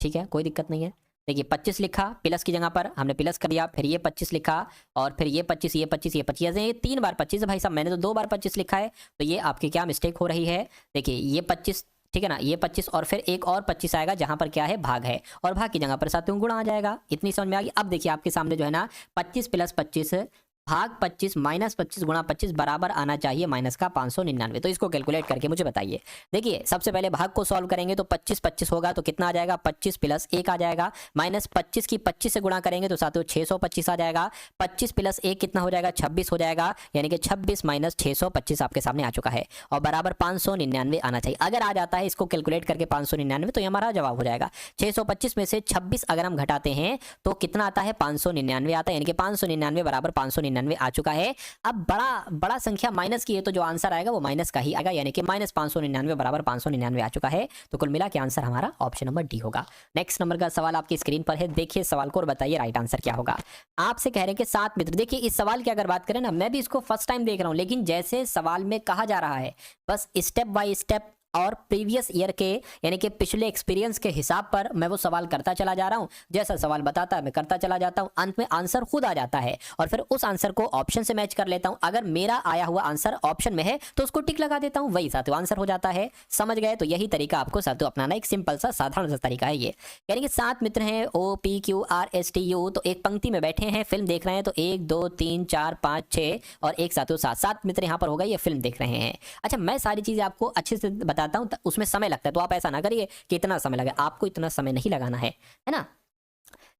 ठीक है, कोई दिक्कत नहीं है। देखिए 25 लिखा, प्लस की जगह पर हमने प्लस कर दिया, फिर ये 25 लिखा, और फिर ये 25 ये 25 ये 25, ये 3 बार 25 है भाई साहब, मैंने तो 2 बार 25 लिखा है, तो ये आपकी क्या मिस्टेक हो रही है। देखिए ये 25, ठीक है ना, ये 25 और फिर एक और 25 आएगा जहां पर क्या है, भाग है, और भाग की जगह पर साथियों गुणा आ जाएगा। इतनी समझ में आ गई। अब देखिए आपके सामने जो है ना 25 + 25 भाग 25 - 25 गुणा 25 बराबर आना चाहिए माइनस का 599। तो इसको कैलकुलेट करके मुझे बताइए। देखिए सबसे पहले भाग को सॉल्व करेंगे तो 25 25 होगा, तो कितना आ जाएगा, 25 + 1 आ जाएगा, माइनस 25 की 25 से गुणा करेंगे तो साथियों 625 आ जाएगा, 25 + 1 कितना हो जाएगा, 26 हो जाएगा, यानी कि 26 - 625 आपके सामने आ चुका है, और बराबर 599 आना चाहिए। अगर आ जाता है इसको कैलकुलेट करके 599, तो ये हमारा जवाब हो जाएगा। 625 में से 26 अगर हम घटाते हैं तो कितना आता है, 599 आता है, यानी कि 599 बराबर 599 आ चुका है। अब बड़ा संख्या माइनस की है तो जो आंसर आएगा वो माइनस का ही आएगा, यानी कि -599 बराबर 599 आ चुका है। तो कुल मिला के आंसर हमारा ऑप्शन नंबर डी होगा। नेक्स्ट नंबर का सवाल आपकी स्क्रीन पर है, देखिए सवाल को और बताइए राइट आंसर क्या होगा। आपसे कह रहे हैं कि 7 मित्र, देखिए इस सवाल की अगर बात करें ना, मैं भी इसको फर्स्ट टाइम देख रहा हूं, लेकिन जैसे सवाल में कहा जा रहा है बस स्टेप बाय स्टेप और प्रीवियस ईयर के यानी कि पिछले एक्सपीरियंस के हिसाब पर मैं वो सवाल करता चला जा रहा हूं। जैसा सवाल बताता है मैं करता चला जाता हूं, अंत में आंसर खुद आ जाता है, और फिर उस आंसर को ऑप्शन से मैच कर लेता हूं। अगर मेरा आया हुआ आंसर ऑप्शन में है तो उसको टिक लगा देता हूं, वही साथियों आंसर हो जाता है। समझ गए। तो यही तरीका आपको साथियों अपनाना, एक सिंपल सा साधारण सा तरीका है ये। यानी कि 7 मित्र हैं, OPQRSTU, तो एक पंक्ति में बैठे हैं, फिल्म देख रहे हैं, तो 1 2 3 4 5 6 और एक साथियों 7 मित्र यहाँ पर होगा, ये फिल्म देख रहे हैं। अच्छा मैं सारी चीजें आपको अच्छे से बताता हूँ, उसमें समय लगता है, तो आप ऐसा ना करिए कि इतना समय लगे, आपको इतना समय नहीं लगाना है ना।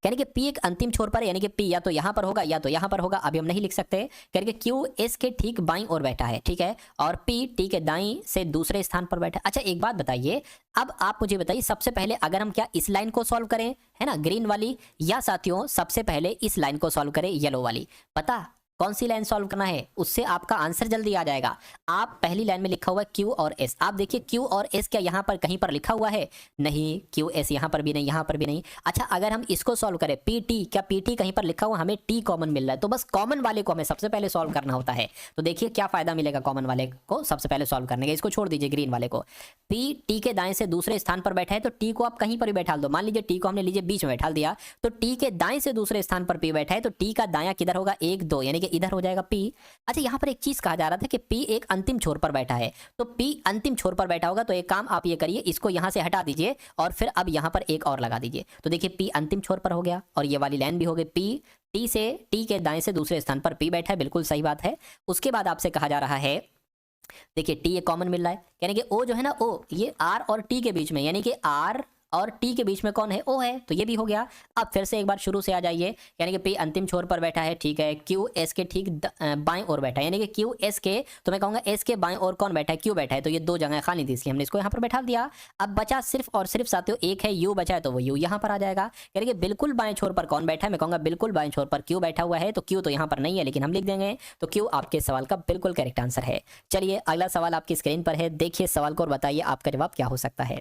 यानी कि P एक अंतिम छोर पर है, यानी कि P या तो यहां पर होगा या तो यहां पर होगा, अभी हम नहीं लिख सकते। यानी कि Q S के ठीक बाईं ओर बैठा है, ठीक है, और P T के दाईं से दूसरे स्थान पर बैठा है। अच्छा एक बात बताइए, अब आप मुझे बताइए सबसे पहले अगर हम क्या इस लाइन को सॉल्व करें, है ना, ग्रीन वाली, या साथियों सबसे पहले इस लाइन को सॉल्व करें, येलो वाली। पता कौन सी लाइन सॉल्व करना है, उससे आपका आंसर जल्दी आ जाएगा। आप पहली लाइन में लिखा हुआ है Q और S, आप देखिए Q और S क्या यहाँ पर कहीं पर लिखा हुआ है, नहीं, Q S यहाँ पर भी नहीं, यहाँ पर भी नहीं। अच्छा अगर हम इसको सॉल्व करें PT, क्या PT कहीं पर लिखा हुआ, हमें T कॉमन मिल रहा है, तो बस कॉमन वाले को हमें सबसे पहले सॉल्व करना होता है। तो देखिए क्या फायदा मिलेगा कॉमन वाले को सबसे पहले सॉल्व करने का। इसको छोड़ दीजिए ग्रीन वाले को, P T के दाएं से दूसरे स्थान पर बैठा है, तो T को आप कहीं पर भी बैठा दो। मान लीजिए T को हमने लीजिए बीच में बैठा दिया, तो T के दाएं से दूसरे स्थान पर P बैठा है, तो T का दायां किधर होगा, 1 2, यानी कि इधर हो जाएगा P। अच्छा यहाँ पर एक चीज कहा जा रहा था कि P एक अंतिम छोर पर बैठा है, तो P अंतिम छोर पर बैठा होगा, तो एक काम आप ये करिए, इसको यहां से हटा दीजिए और फिर अब यहां पर एक और लगा दीजिए। तो देखिए P अंतिम छोर पर हो गया, और ये वाली लाइन भी हो गई, P T के दाएं से दूसरे स्थान पर P बैठा है, बिल्कुल सही बात है। उसके बाद आपसे कहा जा रहा है, देखिए T ये कॉमन मिल रहा है, यानी कि O जो है ना, O ये R और T के बीच में, यानी कि R और T के बीच में कौन है, O है, तो ये भी हो गया। अब फिर से एक बार शुरू से आ जाइए, यानी कि P अंतिम छोर पर बैठा है, ठीक है, Q S के ठीक बाएं ओर बैठा है, यानी कि Q S के, तो मैं कहूंगा S के बाएं ओर कौन बैठा है, Q बैठा है, तो ये 2 जगह खाली थी इसलिए हमने इसको यहाँ पर बैठा दिया। अब बचा सिर्फ और सिर्फ साथियों एक है, U बचा है, तो वो U यहाँ पर आ जाएगा। यानी कि बिल्कुल बाएं छोर पर कौन बैठा है, मैं कहूंगा बिल्कुल बाएं छोर पर Q बैठा हुआ है, तो Q तो यहाँ पर नहीं है लेकिन हम लिख देंगे, तो Q आपके सवाल का बिल्कुल करेक्ट आंसर है। चलिए अगला सवाल आपकी स्क्रीन पर है, देखिए सवाल को और बताइए आपका जवाब क्या हो सकता है।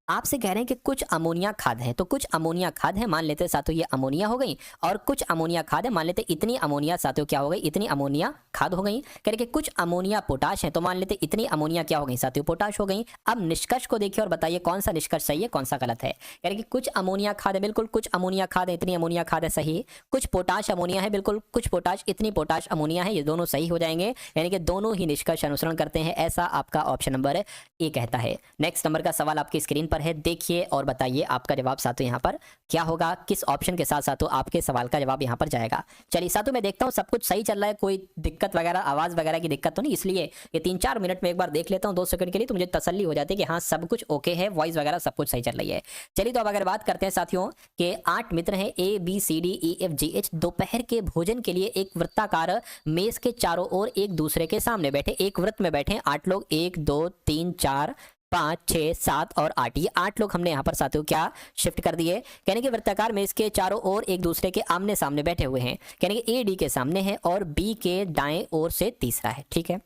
आपसे कह रहे हैं कि कुछ अमोनिया खाद है, तो कुछ अमोनिया खाद है, मान लेते साथियों ये अमोनिया हो गई, और कुछ अमोनिया खाद है, मान लेते इतनी अमोनिया साथियों क्या हो गई, इतनी अमोनिया खाद हो गई। कह रहे कि कुछ अमोनिया पोटाश है, तो मान लेते इतनी अमोनिया क्या हो गई साथियों, पोटाश हो गई। अब निष्कर्ष को देखिए और बताइए कौन सा निष्कर्ष सही है कौन सा गलत है। कह रहे कि कुछ अमोनिया खाद है, बिल्कुल कुछ अमोनिया खाद है, इतनी अमोनिया खाद है, सही। कुछ पोटाश अमोनिया है, बिल्कुल कुछ पोटाश इतनी पोटाश अमोनिया है, ये दोनों सही हो जाएंगे, यानी कि दोनों ही निष्कर्ष अनुसरण करते हैं, ऐसा आपका ऑप्शन नंबर ए कहता है। नेक्स्ट नंबर का सवाल आपकी स्क्रीन पर है, देखिए और बताइए आपका जवाब साथियों यहाँ पर क्या होगा, किस ऑप्शन के साथ साथियों आपके सवाल का जवाब यहाँ पर जाएगा। चलिए साथियों मैं देखता हूँ सब कुछ सही चल रहा है, कोई दिक्कत वगैरह आवाज वगैरह की दिक्कत तो नहीं, इसलिए ये 3-4 मिनट में एक बार देख लेता हूँ 2 सेकंड के लिए, तो मुझे तसल्ली हो जाती है कि हाँ सब कुछ ओके है, वॉइस वगैरह सब कुछ सही चल रही है। चलिए तो अब अगर बात करते हैं साथियों के 8 मित्र हैं ABCDEFGH, दोपहर के भोजन के लिए एक वृत्ताकार मेज के चारों ओर एक दूसरे के सामने बैठे, एक वृत्त में बैठे 8 लोग, 1 2 3 4 5, 6, 7 और 8, ये 8 लोग हमने यहाँ पर साथियों क्या शिफ्ट कर दिए। कहने कि वृत्ताकार में इसके चारों ओर एक दूसरे के आमने सामने बैठे हुए हैं। कहने कि ए डी के सामने है और बी के दाएं ओर से तीसरा है। ठीक है,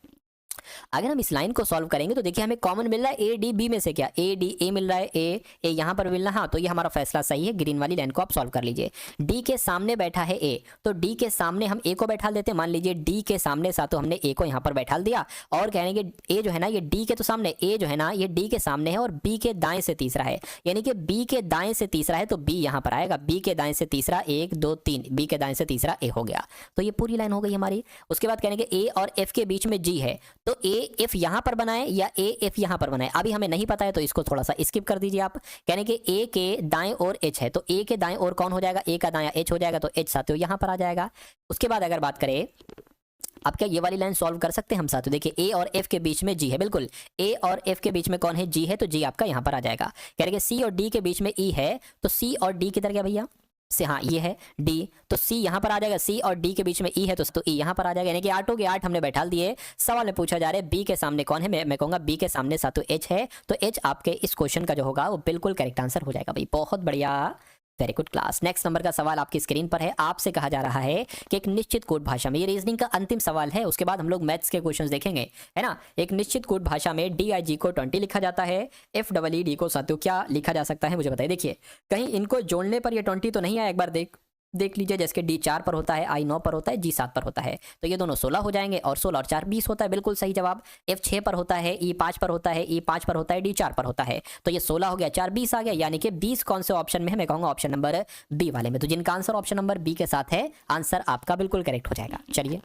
अगर हम इस लाइन को सॉल्व करेंगे तो देखिए हमें कॉमन मिल रहा है ए डी बी में से क्या ए डी ए मिल रहा है, ए यहाँ पर मिल रहा है। हाँ, तो ये हमारा फैसला सही है, ग्रीन वाली लाइन को आप सॉल्व कर लीजिए। डी के सामने बैठा है ए, तो डी के सामने हम ए को बैठा देते हैं। मान लीजिए डी के सामने साथों हमने ए को यहाँ पर बैठा दिया और कहने के ए जो है ना ये डी के तो सामने, ए जो है ना ये डी के सामने है और बी के दाएं से तीसरा है, यानी कि बी के दाएं से तीसरा है तो बी यहाँ पर आएगा। बी के दाएं से तीसरा 1 2 3, बी के दाएं से तीसरा ए हो गया, तो ये पूरी लाइन हो गई हमारी। उसके बाद कहने के ए और एफ के बीच में जी है, तो ए एफ यहां पर बनाए या ए एफ यहां पर बनाए, अभी हमें नहीं पता है तो इसको थोड़ा सा स्किप कर दीजिए आप। कहने के ए के दाएं ओर एच है, तो ए के दाएं ओर कौन हो जाएगा, ए का दायां एच हो जाएगा, तो एच साथियों यहां पर आ जाएगा। उसके बाद अगर बात करें अब क्या ये वाली लाइन सॉल्व कर सकते हैं हम साथियों। देखिए ए और एफ के बीच में जी है, बिल्कुल ए और एफ के बीच में कौन है, जी है, तो जी आपका यहां पर आ जाएगा। कह रहे सी और डी के बीच में ई है, तो सी और डी किधर गया भैया से, हाँ ये है डी, तो सी यहां पर आ जाएगा। सी और डी के बीच में ई है तो ई यहां पर आ जाएगा, यानी कि 8 के 8 हमने बैठा दिए। सवाल में पूछा जा रहा है बी के सामने कौन है, मैं कहूंगा बी के सामने साथों एच है, तो एच आपके इस क्वेश्चन का जो होगा वो बिल्कुल करेक्ट आंसर हो जाएगा भाई। बहुत बढ़िया, very good class. Next number का सवाल आपकी स्क्रीन पर है। आपसे कहा जा रहा है कि एक निश्चित कोड भाषा में, ये रीजनिंग का अंतिम सवाल है, उसके बाद हम लोग मैथ्स के क्वेश्चंस देखेंगे, है ना। एक निश्चित कोड भाषा में डी आई जी को 20 लिखा जाता है, एफ डबल ई डी को साथियों क्या लिखा जा सकता है, मुझे बताइए। देखिए कहीं इनको जोड़ने पर ये 20 तो नहीं आया, एक बार देख लीजिए। जैसे कि डी 4 पर होता है, आई 9 पर होता है, जी 7 पर होता है, तो ये दोनों 16 हो जाएंगे और 16 और 4 20 होता है, बिल्कुल सही जवाब। एफ 6 पर होता है, ई 5 पर होता है, ई 5 पर होता है, डी 4 पर होता है, तो ये 16 हो गया, 4 20 आ गया, यानी कि 20 कौन से ऑप्शन में है, मैं कहूंगा ऑप्शन नंबर बी वाले में। तो जिनका आंसर ऑप्शन नंबर बी के साथ है, आंसर आपका बिल्कुल करेक्ट हो जाएगा। चलिए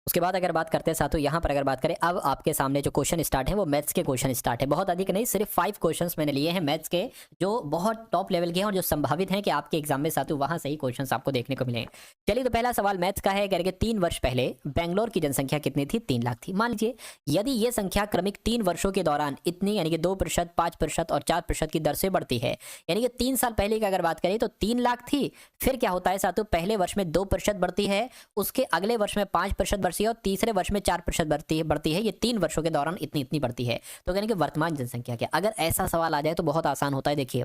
उसके बाद अगर बात करते हैं साथियों, यहाँ पर अगर बात करें, अब आपके सामने जो क्वेश्चन स्टार्ट है वो मैथ्स के क्वेश्चन स्टार्ट है। बहुत अधिक नहीं, सिर्फ 5 क्वेश्चंस मैंने लिए हैं मैथ्स के, जो बहुत टॉप लेवल के हैं और जो संभावित हैं कि आपके एग्जाम में साथियों वहां से ही क्वेश्चंस आपको देखने को मिले। चलिए तो पहला सवाल मैथ्स का है, कह रहे 3 वर्ष पहले बेंगलोर की जनसंख्या कितनी थी, 3 लाख थी। मान लीजिए यदि ये संख्या क्रमिक 3 वर्षों के दौरान इतनी, यानी कि 2%, 5% और 4% की दर से बढ़ती है, यानी कि 3 साल पहले की अगर बात करें तो 3 लाख थी, फिर क्या होता है साथियों, पहले वर्ष में 2% बढ़ती है, उसके अगले वर्ष में 5% बढ़ती है और तीसरे वर्ष में 4% बढ़ती है। ये 3 वर्षों के दौरान इतनी बढ़ती है। तो कहने कि वर्तमान जनसंख्या क्या, अगर ऐसा सवाल आ जाए तो बहुत आसान होता है। देखिए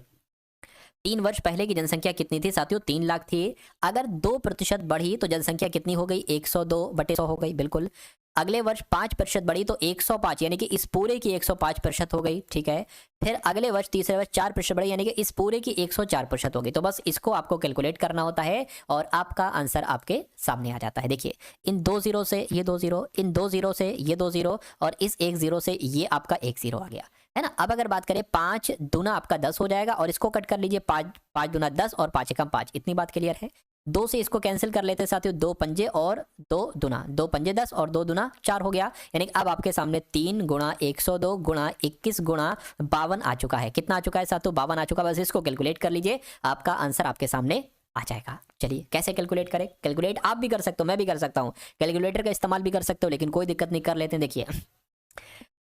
3 वर्ष पहले की जनसंख्या कितनी थी साथियों, 3 लाख थी, अगर 2% बढ़ी तो जनसंख्या कितनी हो गई, 102/100 हो गई, बिल्कुल। अगले वर्ष 5% बढ़ी तो 105, यानी कि इस पूरे की 105% हो गई, ठीक है। फिर अगले वर्ष तीसरे वर्ष 4% बढ़ी, यानी कि इस पूरे की 104% हो गई। तो बस इसको आपको कैलकुलेट करना होता है और आपका आंसर आपके सामने आ जाता है। देखिए इन 2 जीरो से ये 2 जीरो, इन 2 जीरो से ये 2 जीरो और इस 1 जीरो से ये आपका 1 जीरो आ गया, है ना। अब अगर बात करें 5 दूना आपका 10 हो जाएगा और इसको कट कर लीजिए, 5 दूना 10 और 5 एकम 5, इतनी बात क्लियर है। 2 से इसको कैंसिल कर लेते हैं साथियों, 2 पंजे और 2 दूना, 2 पंजे 10 और 2 दूना 4 हो गया, यानी कि अब आपके सामने 3 गुणा 102 गुणा 21 गुणा 52 आ चुका है। कितना आ चुका है साथियों, 52 आ चुका है। बस इसको कैलकुलेट कर लीजिए, आपका आंसर आपके सामने आ जाएगा। चलिए कैसे कैलकुलेट करें, कैलकुलेट आप भी कर सकते हो, मैं भी कर सकता हूँ, कैलकुलेटर का इस्तेमाल भी कर सकते हो, लेकिन कोई दिक्कत नहीं, कर लेते हैं। देखिए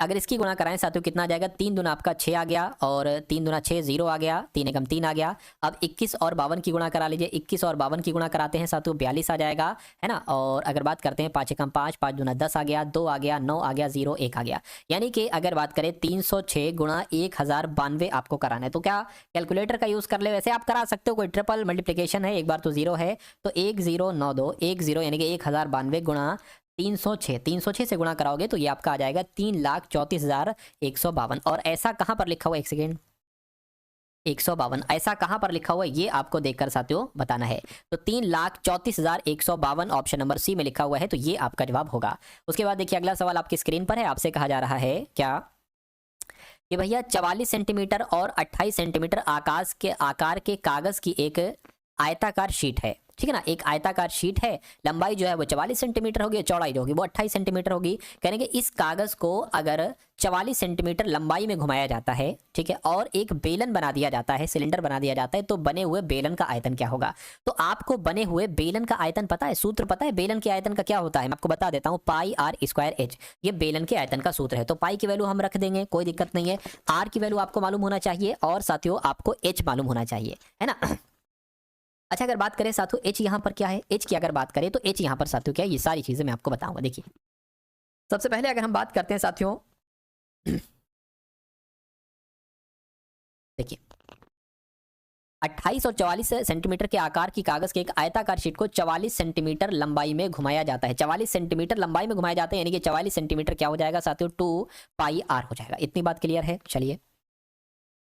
अगर इसकी गुणा कराएं साथियों कितना आ जाएगा, 3 दूना आपका 6 आ गया और 3 दूना 6 0 आ गया, 3 एकम 3 आ गया। अब 21 और 52 की गुणा करा लीजिए, 21 और 52 की गुणा कराते हैं साथियों 42 आ जाएगा, है ना। और अगर बात करते हैं 5 एकम 5, 5 दूना 10 आ गया, 2 आ गया, 9 आ गया, 0 1 आ गया, यानी कि अगर बात करें 306 गुणा 1092 आपको कराना है। तो क्या कैलकुलेटर का यूज कर ले, वैसे आप करा सकते हो, कोई ट्रिपल मल्टीप्लिकेशन है, एक बार तो 0 है तो 1092 10 यानी कि 1092 गुणा 306 से गुणा कराओगे तो ये आपका आ जाएगा 3,34,152। और ऐसा कहां पर लिखा हुआ है, एक सेकेंड, 152 ऐसा कहां पर लिखा हुआ है ये आपको देखकर साथियों बताना है। तो 3,34,152 ऑप्शन नंबर सी में लिखा हुआ है, तो ये आपका जवाब होगा। उसके बाद देखिए अगला सवाल आपकी स्क्रीन पर है। आपसे कहा जा रहा है क्या कि भैया 44 सेंटीमीटर और 28 सेंटीमीटर आकार के कागज की एक आयताकार शीट है, ठीक है ना। एक आयताकार शीट है, लंबाई जो है वो 44 सेंटीमीटर होगी, चौड़ाई जो होगी वो 28 सेंटीमीटर होगी। कहने कि इस कागज को अगर 44 सेंटीमीटर लंबाई में घुमाया जाता है, ठीक है, और एक बेलन बना दिया जाता है, सिलेंडर बना दिया जाता है, तो बने हुए बेलन का आयतन क्या होगा। तो आपको बने हुए बेलन का आयतन पता है, सूत्र पता है बेलन के आयतन का क्या होता है, मैं आपको बता देता हूँ, πr²h, ये बेलन के आयतन का सूत्र है। तो पाई की वैल्यू हम रख देंगे, कोई दिक्कत नहीं है। आर की वैल्यू आपको मालूम होना चाहिए और साथियों आपको एच मालूम होना चाहिए, है ना। अच्छा अगर बात करें साथियों एच यहाँ पर क्या है, एच की अगर बात करें तो एच यहाँ पर साथियों क्या है, ये सारी चीजें मैं आपको बताऊंगा। देखिए सबसे पहले अगर हम बात करते हैं साथियों, देखिए 28 और 44 सेंटीमीटर के आकार की कागज के एक आयताकार शीट को 44 सेंटीमीटर लंबाई में घुमाया जाता है। 44 सेंटीमीटर लंबाई में घुमाया जाता है, यानी कि 44 सेंटीमीटर क्या हो जाएगा साथियों, 2 पाई आर हो जाएगा। इतनी बात क्लियर है। चलिए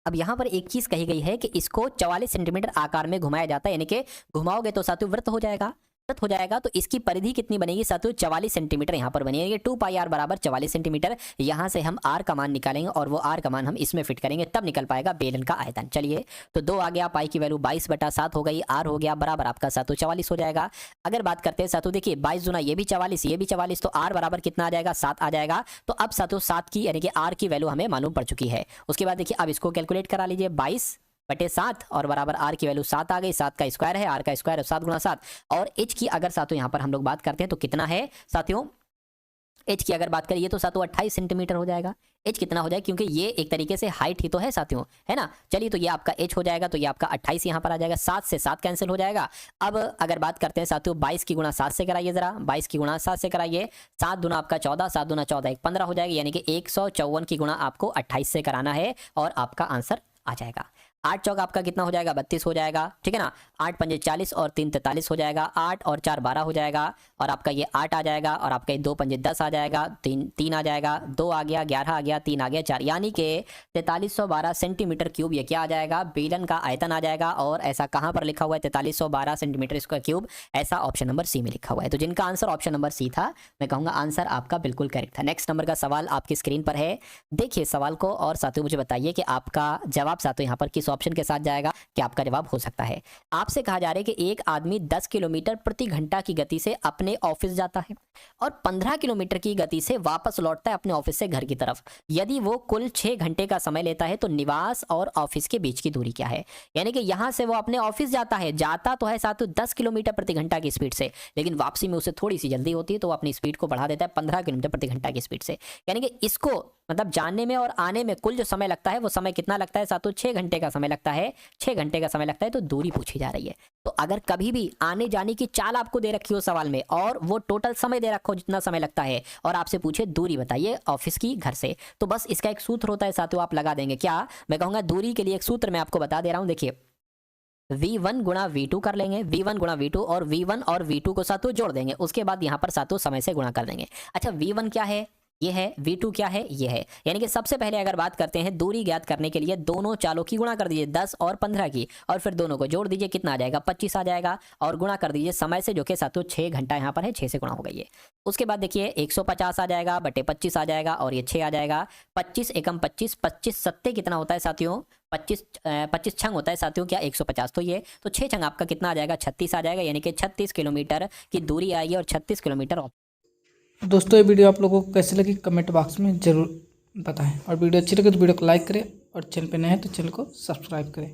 अब यहां पर एक चीज कही गई है कि इसको 44 सेंटीमीटर आकार में घुमाया जाता है, यानी कि घुमाओगे तो साथियों वृत्त हो जाएगा। वृत्त हो जाएगा तो इसकी परिधि कितनी बनेगी साथियों, 44 सेंटीमीटर यहां पर बनेगी। 2 पाई आर बराबर 44 सेंटीमीटर। यहां से हम आर का मान निकालेंगे और वो आर का मान हम इसमें फिट करेंगे, तब निकल पाएगा बेलन का आयतन। चलिए तो 2 आ गया, पाई की वैल्यू 22/7 हो गई, आर हो गया बराबर आपका साथियों 44 हो जाएगा। अगर बात करते हैं साथियों, देखिए 22 गुना ये भी 44, ये भी 44, तो आर बराबर कितना आ जाएगा, 7 आ जाएगा। तो अब साथियों 7 की यानी कि आर की वैल्यू हमें मालूम पड़ चुकी है। उसके बाद देखिए अब इसको कैलकुलेट करा लीजिए, 22/7 और बराबर आर की वैल्यू 7 आ गई। 7 का स्क्वायर है, आर का स्क्वायर है 7 गुना 7। और एच की अगर साथियों यहां पर हम लोग बात करते हैं तो कितना है साथियों, एच की अगर बात करिए तो साथियों 28 सेंटीमीटर हो जाएगा। एच कितना हो जाएगा, क्योंकि ये एक तरीके से हाइट ही तो है साथियों, है ना। चलिए तो ये आपका एच हो जाएगा, तो ये आपका 28 यहां पर आ जाएगा। 7 से 7 कैंसिल हो जाएगा। अब अगर बात करते हैं साथियों 22 की गुणा 7 से कराइए, जरा 22 की गुणा 7 से कराइए। 7 दुना आपका 14, 7 दुना 14 1 15 हो जाएगा, यानी कि 154 की गुणा आपको 28 से कराना है और आपका आंसर आ जाएगा। 8 चौक आपका कितना हो जाएगा, 32 हो जाएगा, ठीक है ना। 8 पंजे 40 और 3 43 हो जाएगा। 8 और 4 12 हो जाएगा और आपका ये 8 आ जाएगा और आपका ये 2 पंजे 10 आ जाएगा, 3 आ जाएगा, 2 आ गया, 11 आ गया, 3 आ गया, 4, यानी कि 4312 सेंटीमीटर क्यूब ये क्या आ जाएगा, बेलन का आयतन आ जाएगा। और ऐसा कहां पर लिखा हुआ है 4312 सेंटीमीटर स्क्वायर क्यूब, ऐसा ऑप्शन नंबर सी में लिखा हुआ है। तो जिनका आंसर ऑप्शन नंबर सी था, मैं कहूंगा आंसर आपका बिल्कुल करेक्ट था। नेक्स्ट नंबर का सवाल आपकी स्क्रीन पर है, देखिए सवाल को और साथियों मुझे बताइए कि आपका जवाब साथियों यहाँ पर किस ऑप्शन के साथ जाएगा, कि आपका जवाब हो सकता है। आपसे कहा जा रहा है कि एक आदमी 10 किलोमीटर प्रति घंटा की गति से अपने ऑफिस जाता है और 15 किलोमीटर की गति से वापस लौटता है अपने ऑफिस से घर की तरफ। यदि वो कुल 6 घंटे का समय लेता है तो निवास और ऑफिस के बीच की दूरी क्या है। यानी कि यहां से वो अपने ऑफिस जाता है, जाता तो है साथियों 10 किलोमीटर प्रति घंटा की स्पीड से, लेकिन वापसी में उसे थोड़ी सी जल्दी होती है तो वो अपनी स्पीड को बढ़ा देता है 15 किलोमीटर प्रति घंटा की स्पीड से। यानी कि इसको मतलब जाने में और आने में कुल जो समय लगता है वो समय कितना लगता है साथियों, 6 घंटे का समय लगता है। 6 घंटे का समय लगता है, तो दूरी पूछी जा रही है। तो अगर कभी भी आने जाने की चाल आपको दे रखी हो सवाल में और वो टोटल समय दे रखा हो जितना समय लगता है और आपसे पूछे दूरी बताइए ऑफिस की घर से, तो बस इसका एक सूत्र होता है साथियों, आप लगा देंगे। क्या, मैं कहूंगा दूरी के लिए एक सूत्र मैं आपको बता दे रहा हूं। देखिए v1 गुणा v2 कर लेंगे, v1 गुणा v2 और v1 और v2 को साथियों जोड़ देंगे। उसके बाद यहां पर साथियों समय से गुणा कर देंगे। अच्छा v1 क्या है, ये है, v2 क्या है, ये है। यानी कि सबसे पहले अगर बात करते हैं दूरी ज्ञात करने के लिए दोनों चालों की गुणा कर दीजिए 10 और 15 की, और फिर दोनों को जोड़ दीजिए, कितना आ जाएगा 25 आ जाएगा, और गुणा कर दीजिए समय से जो कि साथियों 6 घंटा यहाँ पर है, 6 से गुणा हो गई है। उसके बाद देखिए 150 आ जाएगा बटे 25 आ जाएगा और ये 6 आ जाएगा। 25 एकम 25, 25 सत्ते कितना होता है साथियों, 25 छंग होता है साथियों क्या, 150। तो ये तो 6 छंग आपका कितना आ जाएगा, 36 आ जाएगा, यानी कि 36 किलोमीटर की दूरी आएगी और 36 किलोमीटर। दोस्तों ये वीडियो आप लोगों को कैसी लगी कमेंट बॉक्स में ज़रूर बताएं, और वीडियो अच्छी लगे तो वीडियो को लाइक करें और चैनल पे नए हैं तो चैनल को सब्सक्राइब करें।